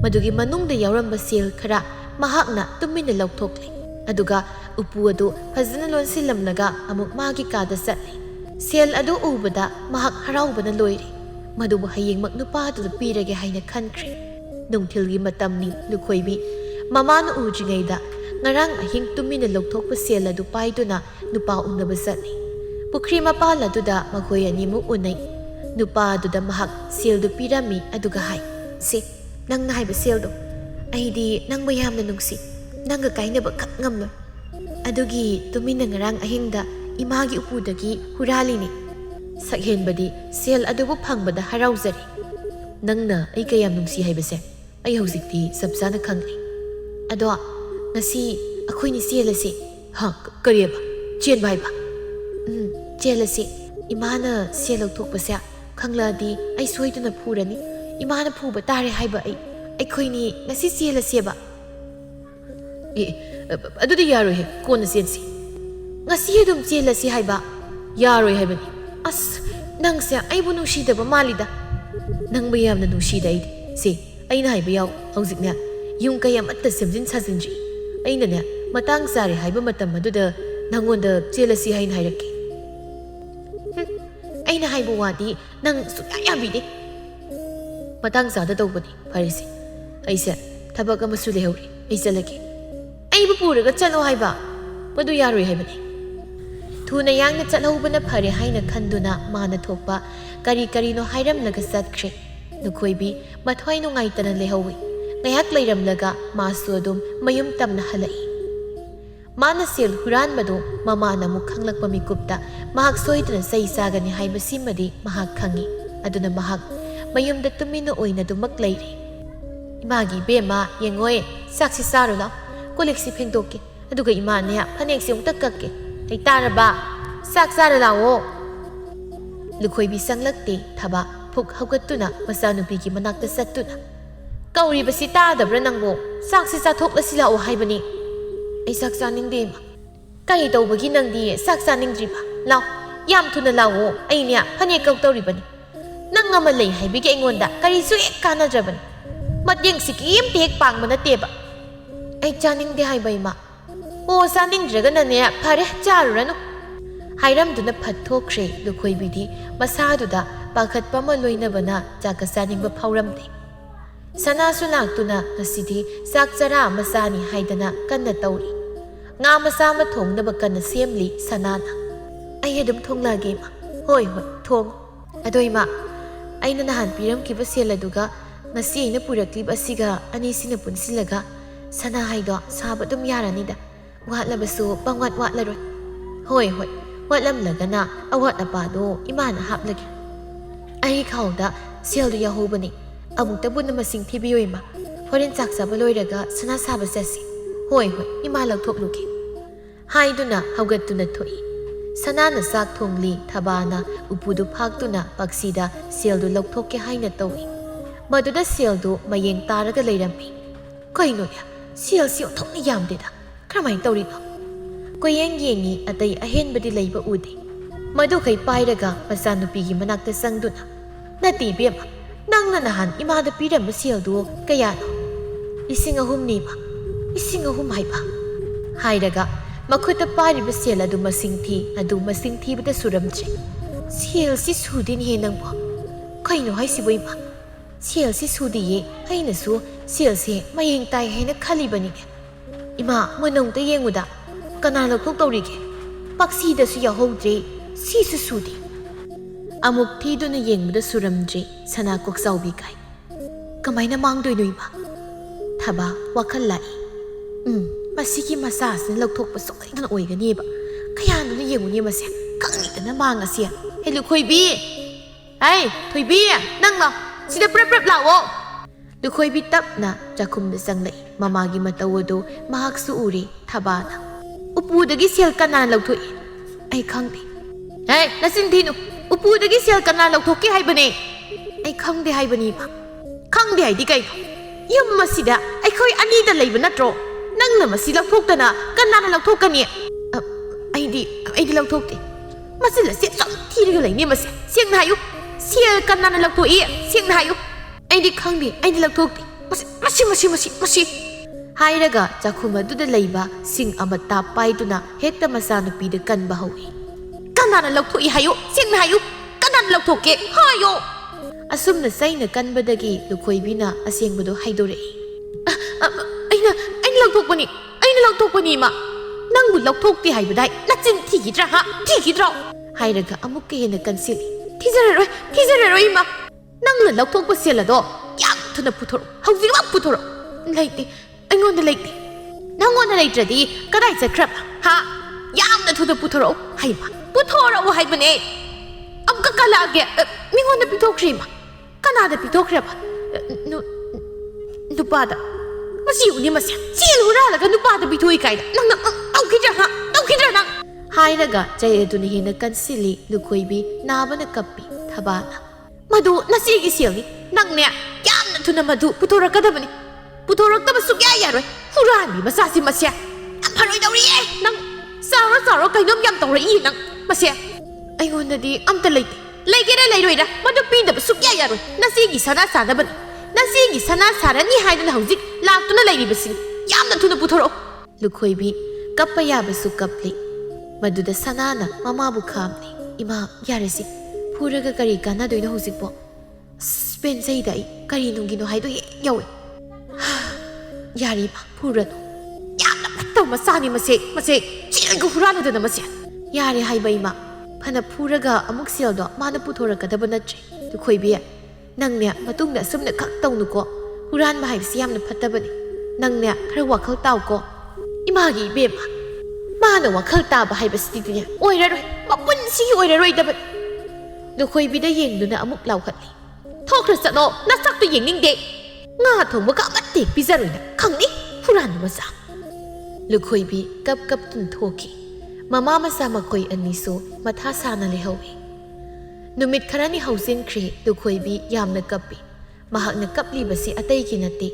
Madugi manungda yauramba sel khara mahakna tumina lauthokli. Aduga upu adu fazana lonsilamnaga amuk magi kada satli. Sel adu ubada mahak haraubana loiri. Madubu hayeng magnupa adu pirage haina khankri. Nungthilgi matamni Lukhoibi mamana ujingaida ngarang ahing tumina lauthokpa sel adu paiduna nupa unaba satli. Pukri mapal aduda makhoi animu unai. Nupa aduda mahak sel du pirami aduga hai. Si nang nahaiba sel do. Aidi nang mayamna nungsi. Nangga kainaba khak ngamno. Adugi tumina ngarang ahingda imagi upudagi huralini. Sakhenbadi sel adubu phangbada harauzari. Nangna ai kayam nungsi haibase. Ai hojikti sabjana khangli. Ado ngasi akhoini sel asi ha kariba chen bhaiba. Chelasi imana sel lauthokpasa khangladi ai soiduna phurani. Imana phuba tare haiba ai khoini ngasi sel aseba. Adudi yaroi he kona sensi ngasi adum chelasi haiba yaroi haibani as nangse aibu nusidaba malida nangba yamna nusida ai se aina haiba yaw hojikna yung kayam atta semjin sajinji aina ne matang sare haiba matam aduda nangonda chelasi hain hairaki aina haibu wadi nang suya yabide matang sada tawbani farisi aise thabak amasu lehori ai chalaki aibu puraga chalo haiba madu yaroi haibani thuna yangna chalhobana phare haina khanduna mana thokpa kari karino hairamlaga satkre Lukhoibi mathwai nungaitana lehawi ngayak leiramlaga masu adum mayum tamna halai mana sel huran madu mamana mu khanglakpa mikupta mahak soidana sai sagani haiba simadi mahak khangi aduna mahak mayumda tumina oina dumak leiri imagi bema yengoi saksi sarula Koliksi phengdoke aduga imane phanek se ungta kakke ai taraba sak sara lawo Lukhoibi sanglakte thaba phuk haugatuna masanupi gi manakta sattuna kauri basi tadabra nangbo sak si chathok lasi lawo haibani ai sak chaningde ma kai tawbagi nangdi sak chaningdriba law yam thuna lawo ai nya phanek kau tawribani nang ama lei haibigi aingonda kari su ek kanadrabani matyeng sikim pek pangmana teba ai chaningde haibai ma o saningdraganane phare charuranu hairamduna phathokre Lukhoibidi masaduda pakhatpa ma loinabana chaka saningba phauramde sanasu laktuna ngasidi sakchara masani haidana kanna tawri nga masa ma thongnaba kanna semli sanana ai adum thonglage ma hoi thong adoi ma aina nahan piram kiba seladuga ngasi ina purakli asiga ani sina punsilaga sana haido saba dum yaranida watlabasu pangwat watlaroi hoi watlamlagana awat apado imana haplagi ai khawda seldu yahobani amukta bunna masing thibiyoima foreign chaksaba loiraga sana saba sasi hoi ima lathokluki haiduna haugatuna thoi sanana sak thongli thabana upudu phaktuna paksida seldu lokthokke haina tawi maduda seldu mayeng taraga leirammi kaino ya sel thokni yamdeda kramai tawrino koyeng yengi atai ahenbadi leiba ude madu kai pairaga masanupigi manakta sangduna nati bema nangna nahan imada piram seldu kayano ising ahum nima ising ahum haiba hairaga makhuta pariba sel adu masing thi bada suramche sel si sudin he nangbo kaino haisiboima sel si sudi ye haina su sel se mayeng tai haina khalibani ima monongta yenguda kana lakhok tawrige paksi da su yahodre si su sudi amuk thiduna yengda suramdre sana koksaubi kai kamaina mangdoi noima thaba wakhal lai masiki masas na lakhok pa soidana oiganeba kayanu na yenguni mase kangni na manga sia helu khoibi ai thoibi nang la sida prep lawo Lukhoibi tapna jakhumda sanglai mamagi matawado mahak su uri thabana upudagi sel kana lauthoi ꯑꯩ ꯈꯪꯗꯦ ꯅꯆꯤꯟ ꯊꯤꯅꯨ ꯎꯄꯨꯗꯒꯤ ꯁꯦꯜ ꯀꯅꯥ ꯂꯧꯊꯣꯛꯀꯦ ꯍꯥꯏꯕꯅꯦ ꯑꯩ ꯈꯪꯗꯦ ꯍꯥꯏꯕꯅꯤ ꯏꯃꯥ ꯈꯪꯗꯦ ꯍꯥꯏꯗꯤ ꯀꯩꯅꯣ ꯌꯨꯝ ꯑꯁꯤꯗ ꯑꯩꯈꯣꯏ ꯑꯅꯤꯗ ꯂꯩꯕ ꯅꯠꯇ꯭ꯔꯣ ꯅꯪꯅ ꯃꯁꯤ ꯂꯧꯊꯣꯛꯇꯅ ꯀꯅꯥꯅ ꯂꯧꯊꯣꯛꯀꯅꯤ ꯑꯩꯗꯤ ꯂꯧꯊꯣꯛꯇꯦ ꯃꯆꯤꯟ ꯑꯁꯤ ꯁꯨꯝ ꯊꯤꯔꯒ ꯂꯩꯅꯤ ꯃꯁꯤ ꯁꯦꯡꯅ ꯍꯥꯏꯌꯨ ꯁꯦꯜ ꯀꯅꯥꯅ ꯂꯧꯊꯣꯛꯏ ꯁꯦꯡꯅ ꯍꯥꯏꯌꯨ ꯑꯩꯗꯤ ꯈꯪꯗꯦ ꯑꯩꯗꯤ ꯂꯧꯊꯣꯛꯇꯦ ꯃꯁꯤ ꯍꯥꯏꯔꯒ ꯆꯥꯛꯈꯨꯝ ꯑꯗꯨꯗ ꯂꯩꯕ ꯁꯤꯡ ꯑꯃꯠꯇ ꯄꯥꯏꯗꯨꯅ ꯍꯦꯛꯇ ꯃꯆꯥꯅꯨꯄꯤꯗ ꯀꯟꯕ ꯍꯧꯏ ꯀꯅꯥꯅ ꯂꯧꯊꯣꯛꯏ ꯍꯥꯏꯌꯨ ꯁꯦꯡꯅ ꯍꯥꯏꯌꯨ ꯀꯅꯥꯅ ꯂꯧꯊꯣꯛꯀꯦ ꯍꯥꯏꯌꯣ ꯑꯁꯨꯝꯅ ꯆꯩꯅ ꯀꯟꯕꯗꯒꯤ ꯂꯨꯈꯣꯏꯕꯤꯅ ꯑꯁꯦꯡꯕꯗꯣ ꯍꯥꯏꯗꯣꯔꯛꯏ ꯑꯩꯅ ꯂꯧꯊꯣꯛꯄꯅꯤ ꯏꯃꯥ ꯅꯪꯕꯨ ꯂꯧꯊꯣꯛꯇꯦ ꯍꯥꯏꯕꯗꯥꯏ ꯅꯆꯤꯟ ꯊꯤꯈꯤꯗ꯭ꯔꯣ ꯍꯥꯏꯔꯒ ꯑꯃꯨꯛꯀ ꯍꯦꯟꯅ ꯀꯟꯁꯤꯜꯂꯤ ꯊꯤꯖꯔꯔꯣꯏ ꯏꯃꯥ ꯅꯪꯅ ꯂꯧꯊꯣꯛꯄ ꯁꯦꯜ ꯑꯗꯣ ꯌꯥꯝ ꯊꯨꯅ ꯄꯨꯊꯣꯔꯛꯑꯣ ꯍꯧꯖꯤꯛꯃꯛ ꯄꯨꯊꯣꯔꯛꯑꯣ ꯂꯩꯇꯦ ꯑꯩꯉꯣꯟꯗ ꯂꯩꯇꯦ ꯅꯪꯉꯣꯟꯗ ꯂꯩꯇ꯭ꯔꯗꯤ ꯀꯗꯥꯏ ꯆꯠꯈ꯭ꯔꯕ ꯌꯥꯝꯅ ꯊꯨꯅ ꯄꯨꯊꯣꯔꯛꯑꯣ ꯍꯩꯃ ꯄꯨꯊꯣꯔꯛꯑꯣ ꯍꯥꯏꯕꯅꯦ ꯑꯃꯨꯛꯀ ꯀꯜꯂꯛꯑꯒꯦ ꯃꯤꯉꯣꯟꯗ ꯄꯤꯊꯣꯛꯈ꯭ꯔꯦ ꯏꯃꯥ ꯀꯅꯥꯗ ꯄꯤꯊꯣꯛꯈ꯭ꯔꯕ ꯅꯨꯄꯥꯗ ꯃꯁꯤ ꯎꯅꯤ ꯃꯁꯤ ꯁꯦꯜ ꯍꯨꯔꯥꯜꯂꯒ ꯅꯨꯄꯥꯗ ꯄꯤꯊꯣꯛꯏ ꯀꯥꯏꯅ ꯅꯪ ꯇꯧꯈꯤꯗ꯭ꯔꯥ ꯅꯪ ꯍꯥꯏꯔꯒ ꯆꯩ ꯑꯗꯨꯅ ꯍꯦꯟꯅ ꯀꯟꯁꯤꯜꯂꯤ ꯂꯨꯈꯣꯏꯕꯤ ꯅꯥꯕꯅ ꯀꯞꯄꯤ ꯊꯕꯥꯅ ꯃꯗꯨ ꯅꯆꯦꯒꯤ ꯁꯦꯜꯅꯤ ꯅꯪꯅꯦ ꯌꯥꯝꯅ ꯊꯨꯅ ꯃꯗꯨ ꯄꯨꯊꯣꯔꯛꯀꯗꯕꯅꯤ ꯄꯨꯊꯣꯔꯛꯇꯕ ꯁꯨꯛꯌꯥ ꯌꯥꯔꯣꯏ ꯍꯨꯔꯥꯟꯕꯤ ꯃꯆꯥꯁꯤ ꯃꯁꯦ ꯌꯥꯝ ꯐꯔꯣꯏꯗꯧꯔꯤꯌꯦ ꯅꯪ ꯆꯥꯎꯔꯣ ꯀꯩꯅꯣꯝ ꯌꯥꯝ ꯇꯧꯔꯛꯏ ꯅꯪ ꯃꯁꯦ ꯑꯩꯉꯣꯟꯗꯗꯤ ꯑꯝꯇ ꯂꯩꯇꯦ ꯂꯩꯒꯦꯔꯥ ꯂꯩꯔꯣꯏꯔꯥ ꯃꯗꯨ ꯄꯤꯗꯕ ꯁꯨꯛꯌꯥ ꯌꯥꯔꯣꯏ ꯅꯆꯦꯒꯤ ꯁꯅꯥ ꯁꯥꯅꯕꯅꯤ ꯅꯆꯦꯒꯤ ꯁꯅꯥ ꯁꯥꯔꯅꯤ ꯍꯥꯏꯗꯅ ꯍꯧꯖꯤꯛ ꯂꯥꯛꯇꯨꯅ ꯂꯩꯔꯤꯕꯁꯤꯅꯤ ꯌꯥꯝꯅ ꯊꯨꯅ ꯄꯨꯊꯣꯔꯛꯑꯣ ꯂꯨꯈꯣꯏꯕꯤ ꯀꯞꯄ ꯌꯥꯕꯁꯨ ꯀꯞꯂꯤ ꯃꯗꯨꯗ ꯁꯅꯥꯅ ꯃꯃꯥꯕꯨ ꯈꯥꯝꯂꯤ ꯏꯃꯥ ꯌꯥꯔꯁꯤ ꯐꯨꯔꯒ ꯀꯔꯤ ꯀꯥꯟꯅꯗꯣꯏꯅꯣ ꯍꯧꯖꯤꯛꯄꯣ ꯄꯦꯟꯖꯩꯗ ꯑꯩ ꯀꯔꯤ ꯅꯨꯡꯒꯤꯅꯣ ꯍꯥꯏꯗꯣ ꯍꯦꯛ ꯌꯧꯋꯤ ꯌꯥꯔꯤ ꯏꯃꯥ ꯐꯨꯔꯅꯨ ꯌꯥꯝꯅ ꯐꯠꯇꯕ ꯃꯆꯥꯅꯤ ꯃꯁꯦ ꯆꯦꯜꯒ ꯍꯨꯔꯥꯜꯂꯗꯅ ꯃꯁꯦ ꯌꯥꯔꯦ ꯍꯥꯏꯕ ꯏꯃꯥ ꯐꯅ ꯐꯨꯔꯒ ꯑꯃꯨꯛ ꯁꯦꯜꯗꯣ ꯃꯥꯅ ꯄꯨꯊꯣꯔꯛꯀꯗꯕ ꯅꯠꯇ꯭ꯔꯦ ꯂꯨꯈꯣꯏꯕꯤ ꯅꯪꯅꯦ ꯃꯇꯨꯡꯗ ꯑꯁꯨꯝꯅ ꯈꯛ ꯇꯧꯅꯨꯀꯣ ꯍꯨꯔꯥꯟꯕ ꯍꯥꯏꯕꯁꯤ ꯌꯥꯝꯅ ꯐꯠꯇꯕꯅꯤ ꯅꯪꯅꯦ ꯈꯔ ꯋꯥꯈꯜ ꯇꯥꯎꯀꯣ ꯏꯃꯥꯒꯤ ꯏꯕꯦꯝꯃ ꯃꯥꯅ ꯋꯥꯈꯜ ꯇꯥꯕ ꯍꯥꯏꯕꯁꯤꯗꯤꯅꯦ ꯑꯣꯏꯔꯔꯣꯏ ꯃꯄꯨꯟꯁꯤꯒꯤ ꯑꯣꯏꯔꯔꯣꯏꯗꯕꯅꯤ ꯂꯨꯈꯣꯏꯕꯤꯗ ꯌꯦꯡꯗꯨꯅ ꯑꯃꯨꯛ ꯂꯥꯎꯈꯠꯂꯤ ꯊꯣꯛꯈ꯭ꯔ ꯆꯠꯂꯣ ꯅꯁꯛꯇꯨ ꯌꯦꯡꯅꯤꯡꯗꯦ ꯉꯥ ꯊꯣꯡꯕꯒ ꯑꯃꯠꯇ ꯄꯤꯖꯔꯣꯏꯅ ꯈꯪꯅꯤ ꯍꯨꯔꯥꯟꯕ ꯃꯆꯥ ꯂꯨꯈꯣꯏꯕꯤ ꯀꯞꯇꯨꯅ ꯊꯣꯛꯈꯤ ꯃꯃꯥ ꯃꯆꯥ ꯃꯈꯣꯏ ꯑꯅꯤꯁꯨ ꯃꯊꯥ ꯁꯥꯅ ꯂꯩꯍꯧꯏ ꯅꯨꯃꯤꯠ ꯈꯔꯅꯤ ꯍꯧꯖꯤꯟꯈ꯭ꯔꯦ ꯂꯨꯈꯣꯏꯕꯤ ꯌꯥꯝꯅ ꯀꯞꯄꯤ ꯃꯍꯥꯛꯅ ꯀꯞꯂꯤꯕꯁꯤ ꯑꯇꯩꯒꯤ ꯅꯠꯇꯦ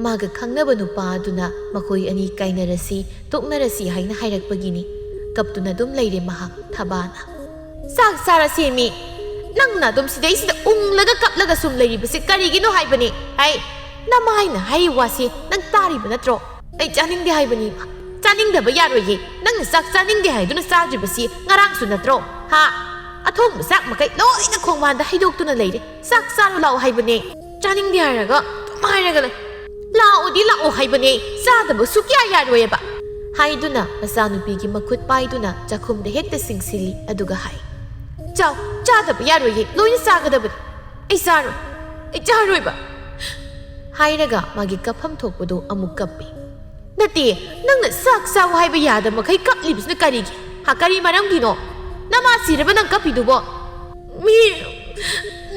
ꯃꯥꯒ ꯈꯪꯅꯕ ꯅꯨꯄꯥ ꯑꯗꯨꯅ ꯃꯈꯣꯏ ꯑꯅꯤ ꯀꯥꯏꯅꯔꯁꯤ ꯇꯣꯛꯅꯔꯁꯤ ꯍꯥꯏꯅ ꯍꯥꯏꯔꯛꯄꯒꯤꯅꯤ ꯀꯞꯇꯨꯅ ꯑꯗꯨꯝ ꯂꯩꯔꯦ ꯃꯍꯥꯛ ꯊꯕꯥꯅ ꯆꯥꯛ ꯆꯥꯔꯁꯦꯃꯤ ꯅꯪꯅ ꯑꯗꯨꯝ ꯁꯤꯗꯩꯁꯤꯗ ꯎꯪꯂꯒ ꯀꯞꯂꯒ ꯁꯨꯝ ꯂꯩꯔꯤꯕꯁꯤ ꯀꯔꯤꯒꯤꯅꯣ ꯍꯥꯏꯕꯅꯤ ꯅꯃꯥꯏꯅ ꯍꯥꯏꯔꯤ ꯋꯥꯁꯤ ꯅꯪ ꯇꯥꯔꯤꯕ ꯅꯠꯇ꯭ꯔꯣ ꯑꯩ ꯆꯥꯅꯤꯡꯗꯦ ꯍꯥꯏꯕꯅꯤ ꯆꯥꯅꯤꯡꯗꯕ ꯌꯥꯔꯣꯏꯌꯦ ꯅꯪꯅ ꯆꯥꯛ ꯆꯥꯅꯤꯡꯗꯦ ꯍꯥꯏꯗꯨꯅ ꯆꯥꯗ꯭ꯔꯤꯕꯁꯤ ꯉꯔꯥꯡꯁꯨ ꯅꯠꯇ꯭ꯔꯣ ꯑꯊꯣꯡꯕ ꯆꯥꯛ ꯃꯈꯩ ꯂꯣꯏꯅ ꯈꯣꯡꯕꯥꯟꯗ ꯍꯩꯗꯣꯛꯇꯨꯅ ꯂꯩꯔꯦ ꯆꯥꯛ ꯆꯥꯔꯨ ꯂꯥꯛꯑꯣ ꯍꯥꯏꯕꯅꯦ ꯆꯥꯅꯤꯡꯗꯦ ꯍꯥꯏꯔꯒ ꯑꯗꯨꯝ ꯍꯥꯏꯔꯒ ꯂꯩ ꯂꯥꯛꯑꯣꯗꯤ ꯂꯥꯛꯑꯣ ꯍꯥꯏꯕꯅꯦ ꯆꯥꯗꯕ ꯁꯨꯛꯌꯥ ꯌꯥꯔꯣꯏꯑꯕ ꯍꯥꯏꯗꯨꯅ ꯃꯆꯥꯅꯨꯄꯤꯒꯤ ꯃꯈꯨꯠ ꯄꯥꯏꯗꯨꯅ ꯆꯥꯛꯈꯨꯝꯗ ꯍꯦꯛꯇ ꯆꯤꯡꯁꯤꯜꯂꯤ ꯑꯗꯨꯒ ꯍꯥꯏ ꯆꯥꯗꯕ ꯌꯥꯔꯣꯏꯌꯦ ꯂꯣꯏꯅ ꯆꯥꯒꯗꯕꯅꯤ ꯑꯩ ꯆꯥꯔꯣꯏꯕ ꯍꯥꯏꯔꯒ ꯃꯥꯒꯤ ꯀꯞꯐꯝ ꯊꯣꯛꯄꯗꯣ ꯑꯃꯨꯛ ꯀꯞꯄꯤ ꯅꯠꯇꯦ ꯅꯪꯅ ꯆꯥꯛ ꯆꯥꯎ ꯍꯥꯏꯕ ꯌꯥꯗꯕ ꯃꯈꯩ ꯀꯞꯂꯤꯕꯁꯤꯅ ꯀꯔꯤꯒꯤ ꯀꯔꯤ ꯃꯔꯝꯒꯤꯅꯣ ꯅꯃꯥ ꯁꯤꯔꯕ ꯅꯪ ꯀꯞꯄꯤꯗꯨꯕꯣ ꯃꯤ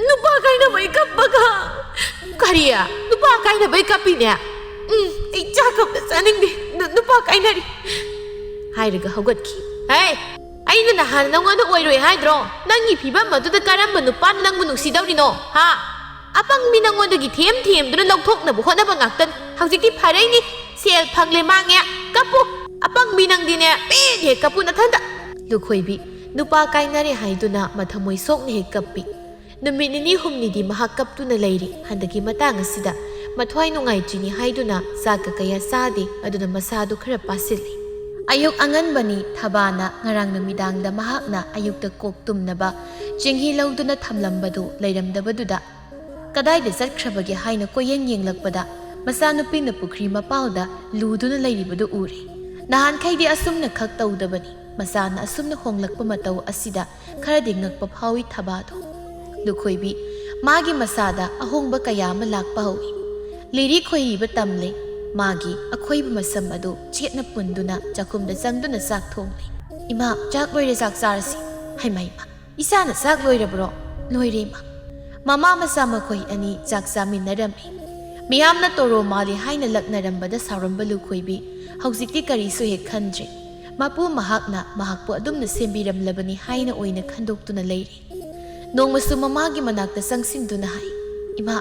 ꯅꯨꯄꯥ ꯀꯥꯏꯅꯕꯩ ꯀꯞꯄꯒ ꯀꯔꯤ ꯅꯨꯄꯥ ꯀꯥꯏꯅꯕꯩ ꯀꯞꯄꯤꯅꯦ ꯑꯩ ꯆꯥꯛ ꯑꯝꯇ ꯆꯥꯅꯤꯡꯗꯦ ꯅꯨꯄꯥ ꯀꯥꯏꯅꯔꯤ ꯍꯥꯏꯔꯒ ꯍꯧꯒꯠꯈꯤ ꯑꯩꯅ ꯅꯍꯥꯟ ꯅꯪꯉꯣꯟꯗ ꯑꯣꯏꯔꯣꯏ ꯍꯥꯏꯗ꯭ꯔꯣ ꯅꯪꯒꯤ ꯐꯤꯕꯝ ꯑꯗꯨꯗ ꯀꯔꯝꯕ ꯅꯨꯄꯥꯅ ꯅꯪꯕꯨ ꯅꯨꯡꯁꯤꯗꯧꯔꯤꯅꯣ ꯑꯄꯪꯕꯤ ꯅꯪꯉꯣꯟꯗꯒꯤ ꯊꯦꯝꯗꯨꯅ ꯂꯧꯊꯣꯛꯅꯕ ꯍꯣꯠꯅꯕ ꯉꯥꯛꯇꯅꯤ ꯍꯧꯖꯤꯛꯇꯤ ꯐꯔꯩꯅꯤ ꯁꯦꯜ ꯐꯪꯂꯦ ꯃꯥꯡꯉꯦ ꯀꯞꯄꯨ ꯑꯄꯪꯕꯤ ꯅꯪꯗꯤꯅꯦ ꯄꯦꯟ ꯍꯦꯛ ꯀꯞꯄꯨ ꯅꯊꯟꯗ ꯂꯨꯈꯣꯏꯕꯤ ꯅꯨꯄꯥ ꯀꯥꯏꯅꯔꯦ ꯍꯥꯏꯗꯨꯅ ꯃꯊꯃꯣꯏ ꯁꯣꯛꯅ ꯍꯦꯛ ꯀꯞꯄꯤ ꯅꯨꯃꯤꯠ ꯅꯤനി ꯍꯨꯝꯅꯤꯗꯤ ꯃꯍꯥꯛ ꯀꯞꯇꯨꯅ ꯂꯩꯔꯤ ꯍꯟꯗꯛꯀꯤ ꯃꯇꯥꯡ ꯑꯁꯤꯗ ꯃꯊ꯭ꯋꯥꯏ ꯅꯨꯡꯉꯥꯏꯇ꯭ꯔꯤꯅꯤ ꯍꯥꯏꯗꯨꯅ ꯆꯥꯛꯀ ꯀꯌꯥ ꯆꯥꯗꯦ ꯑꯗꯨꯅ ꯃꯁꯥꯗꯨ ꯈꯔ ꯄꯥꯁꯤꯜꯂꯤ ꯑꯌꯨꯛ ꯑꯉꯟꯕꯅꯤ ꯊꯕꯥꯅ ꯉꯔꯥꯡ ꯅꯨꯃꯤꯗꯥꯡꯗ ꯃꯍꯥꯛꯅ ꯑꯌꯨꯛꯇ ꯀꯣꯛ ꯇꯨꯝꯅꯕ ꯆꯦꯡꯍꯤ ꯂꯧꯗꯨꯅ ꯊꯝꯂꯝꯕꯗꯨ ꯂꯩꯔꯝꯗꯕꯗꯨꯗ ꯀꯗꯥꯏꯗ ꯆꯠꯈ꯭ꯔꯕꯒꯦ ꯍꯥꯏꯅ ꯀꯣꯏꯌꯦꯡ ꯌꯦꯡꯂꯛꯄꯗ ꯃꯆꯥꯅꯨꯄꯤꯅ ꯄꯨꯈ꯭ꯔꯤ ꯃꯄꯥꯜꯗ ꯂꯨꯗꯨꯅ ꯂꯩꯔꯤꯕꯗꯨ ꯎꯔꯦ ꯅꯍꯥꯟꯈꯩꯗꯤ ꯑꯁꯨꯝꯅ ꯈꯛ ꯇꯧꯗꯕꯅꯤ ꯃꯆꯥꯅ ꯑꯁꯨꯝꯅ ꯍꯣꯡꯂꯛꯄ ꯃꯇꯧ ꯑꯁꯤꯗ ꯈꯔꯗꯤ ꯉꯛꯄ ꯐꯥꯎꯏ ꯊꯕꯥꯗꯣ ꯂꯨꯈꯣꯏꯕꯤ ꯃꯥꯒꯤ ꯃꯁꯥꯗ ꯑꯍꯣꯡꯕ ꯀꯌꯥ ꯑꯃ ꯂꯥꯛꯄ ꯍꯧꯏ ꯂꯤꯔꯤ ꯈꯣꯏꯔꯤꯕ ꯇꯝꯂꯦ ꯃꯥꯒꯤ ꯑꯈꯣꯏꯕ ꯃꯁꯝ ꯑꯗꯨ ꯆꯦꯠꯅ ꯄꯨꯟꯗꯨꯅ ꯆꯥꯛꯈꯨꯝꯗ ꯆꯪꯗꯨꯅ ꯆꯥꯛ ꯊꯣꯡꯂꯤ ꯏꯃꯥ ꯆꯥꯛ ꯂꯣꯏꯔꯦ ꯆꯥꯛ ꯆꯥꯔꯁꯤ ꯍꯩꯃ ꯏꯆꯥꯅ ꯆꯥꯛ ꯂꯣꯏꯔꯕ꯭ꯔꯣ ꯂꯣꯏꯔꯦ ꯏꯃꯥ ꯃꯃꯥ ꯃꯆꯥ ꯃꯈꯣꯏ ꯑꯅꯤ ꯆꯥꯛ ꯆꯥꯃꯤꯟꯅꯔꯝꯃꯤ ꯃꯤꯌꯥꯝꯅ ꯇꯣꯔꯣ ꯃꯥꯜꯂꯤ ꯍꯥꯏꯅ ꯂꯛꯅꯔꯝꯕꯗ ꯁꯥꯎꯔꯝꯕ ꯂꯨꯈꯣꯏꯕꯤ ꯍꯧꯖꯤꯛꯇꯤ ꯀꯔꯤꯁꯨ ꯍꯦꯛ ꯈꯟꯗ꯭ꯔꯦ ꯃꯄꯨ ꯃꯍꯥꯛꯅ ꯃꯍꯥꯛꯄꯨ ꯑꯗꯨꯝꯅ ꯁꯦꯝꯕꯤꯔꯝꯂꯕꯅꯤ ꯍꯥꯏꯅ ꯑꯣꯏꯅ ꯈꯟꯗꯣꯛꯇꯨꯅ ꯂꯩꯔꯤ꯫ ꯅꯣꯡꯃꯁꯨ ꯃꯃꯥꯒꯤ ꯃꯅꯥꯛꯇ ꯆꯪꯁꯤꯟꯗꯨꯅ ꯍꯥꯏ, "ꯏꯃꯥ,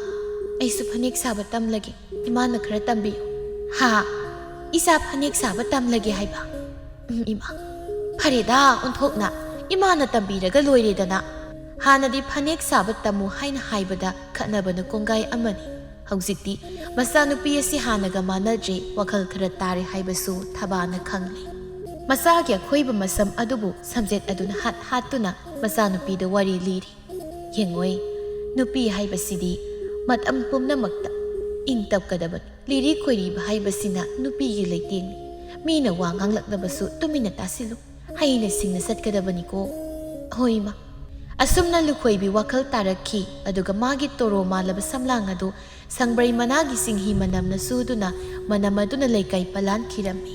ꯑꯩꯁꯨ ꯐꯅꯦꯛ ꯁꯥꯕ ꯇꯝꯂꯒꯦ, ꯏꯃꯥꯅ ꯈꯔ ꯇꯝꯕꯤꯌꯨ." "ꯍꯥ, ꯏꯆꯥ ꯐꯅꯦꯛ ꯁꯥꯕ ꯇꯝꯂꯒꯦ ꯍꯥꯏꯕ? ꯏꯃꯥ, ꯐꯔꯦꯗꯥ ꯑꯣꯟꯊꯣꯛꯅ, ꯏꯃꯥꯅ ꯇꯝꯕꯤꯔꯒ ꯂꯣꯏꯔꯦꯗꯅ." ꯍꯥꯟꯅꯗꯤ ꯐꯅꯦꯛ ꯁꯥꯕ ꯇꯝꯃꯨ ꯍꯥꯏꯅ ꯍꯥꯏꯕꯗ ꯈꯠꯅꯕꯅ ꯀꯣꯡꯒꯥꯏ ꯑꯃꯅꯤ꯫ ꯍꯧꯖꯤꯛꯇꯤ ꯃꯆꯥꯅꯨꯄꯤ ꯑꯁꯤ ꯍꯥꯟꯅꯒ ꯃꯥꯟꯅꯗ꯭ꯔꯦ, ꯋꯥꯈꯜ ꯈꯔ ꯇꯥꯔꯦ ꯍꯥꯏꯕꯁꯨ ꯊꯕꯥꯅ ꯈꯪꯂꯦ꯫ ꯃꯆꯥꯒꯤ ꯑꯈꯣꯏꯕ ꯃꯁꯝ ꯑꯗꯨꯕꯨ ꯁꯝꯖꯦꯠ ꯑꯗꯨꯅ ꯍꯥꯠꯇꯨꯅ ꯃꯆꯥꯅꯨꯄꯤꯗ ꯋꯥꯔꯤ ꯂꯤꯔꯤ꯫ "ꯌꯦꯡꯉꯣꯏ, ꯅꯨꯄꯤ ꯍꯥꯏꯕꯁꯤꯗꯤ ꯃꯇꯝ ꯄꯨꯝꯅꯃꯛꯇ ꯏꯪ ꯇꯞꯀꯗꯕꯅꯤ꯫ ꯂꯤꯔꯤ ꯈꯣꯏꯔꯤꯕ ꯍꯥꯏꯕꯁꯤꯅ ꯅꯨꯄꯤꯒꯤ ꯂꯩꯇꯦꯡꯅꯤ꯫ ꯃꯤꯅ ꯋꯥ ꯉꯥꯡꯂꯛꯂꯕꯁꯨ ꯇꯨꯃꯤꯟꯅ ꯇꯥꯁꯤꯜꯂꯨ, ꯍꯩꯅ ꯁꯤꯡꯅ ꯆꯠꯀꯗꯕꯅꯤꯀꯣ." "ꯍꯣꯏ ꯏꯃꯥ." ꯑꯁꯨꯝꯅ ꯂꯨꯈꯣꯏꯕꯤ ꯋꯥꯈꯜ ꯇꯥꯔꯛꯈꯤ꯫ ꯑꯗꯨꯒ ꯃꯥꯒꯤ ꯇꯣꯔꯣ ꯃꯥꯜꯂꯕ ꯁꯝꯂꯥꯡ ꯑꯗꯨ ꯁꯪꯕ꯭ꯔꯩ ꯃꯅꯥꯒꯤ ꯆꯤꯡꯍꯤ ꯃꯅꯝꯅ ꯁꯨꯗꯨꯅ ꯃꯅꯝ ꯑꯗꯨꯅ ꯂꯩꯀꯥꯏ ꯄꯜꯂꯥꯟꯈꯤꯔꯝꯃꯤ꯫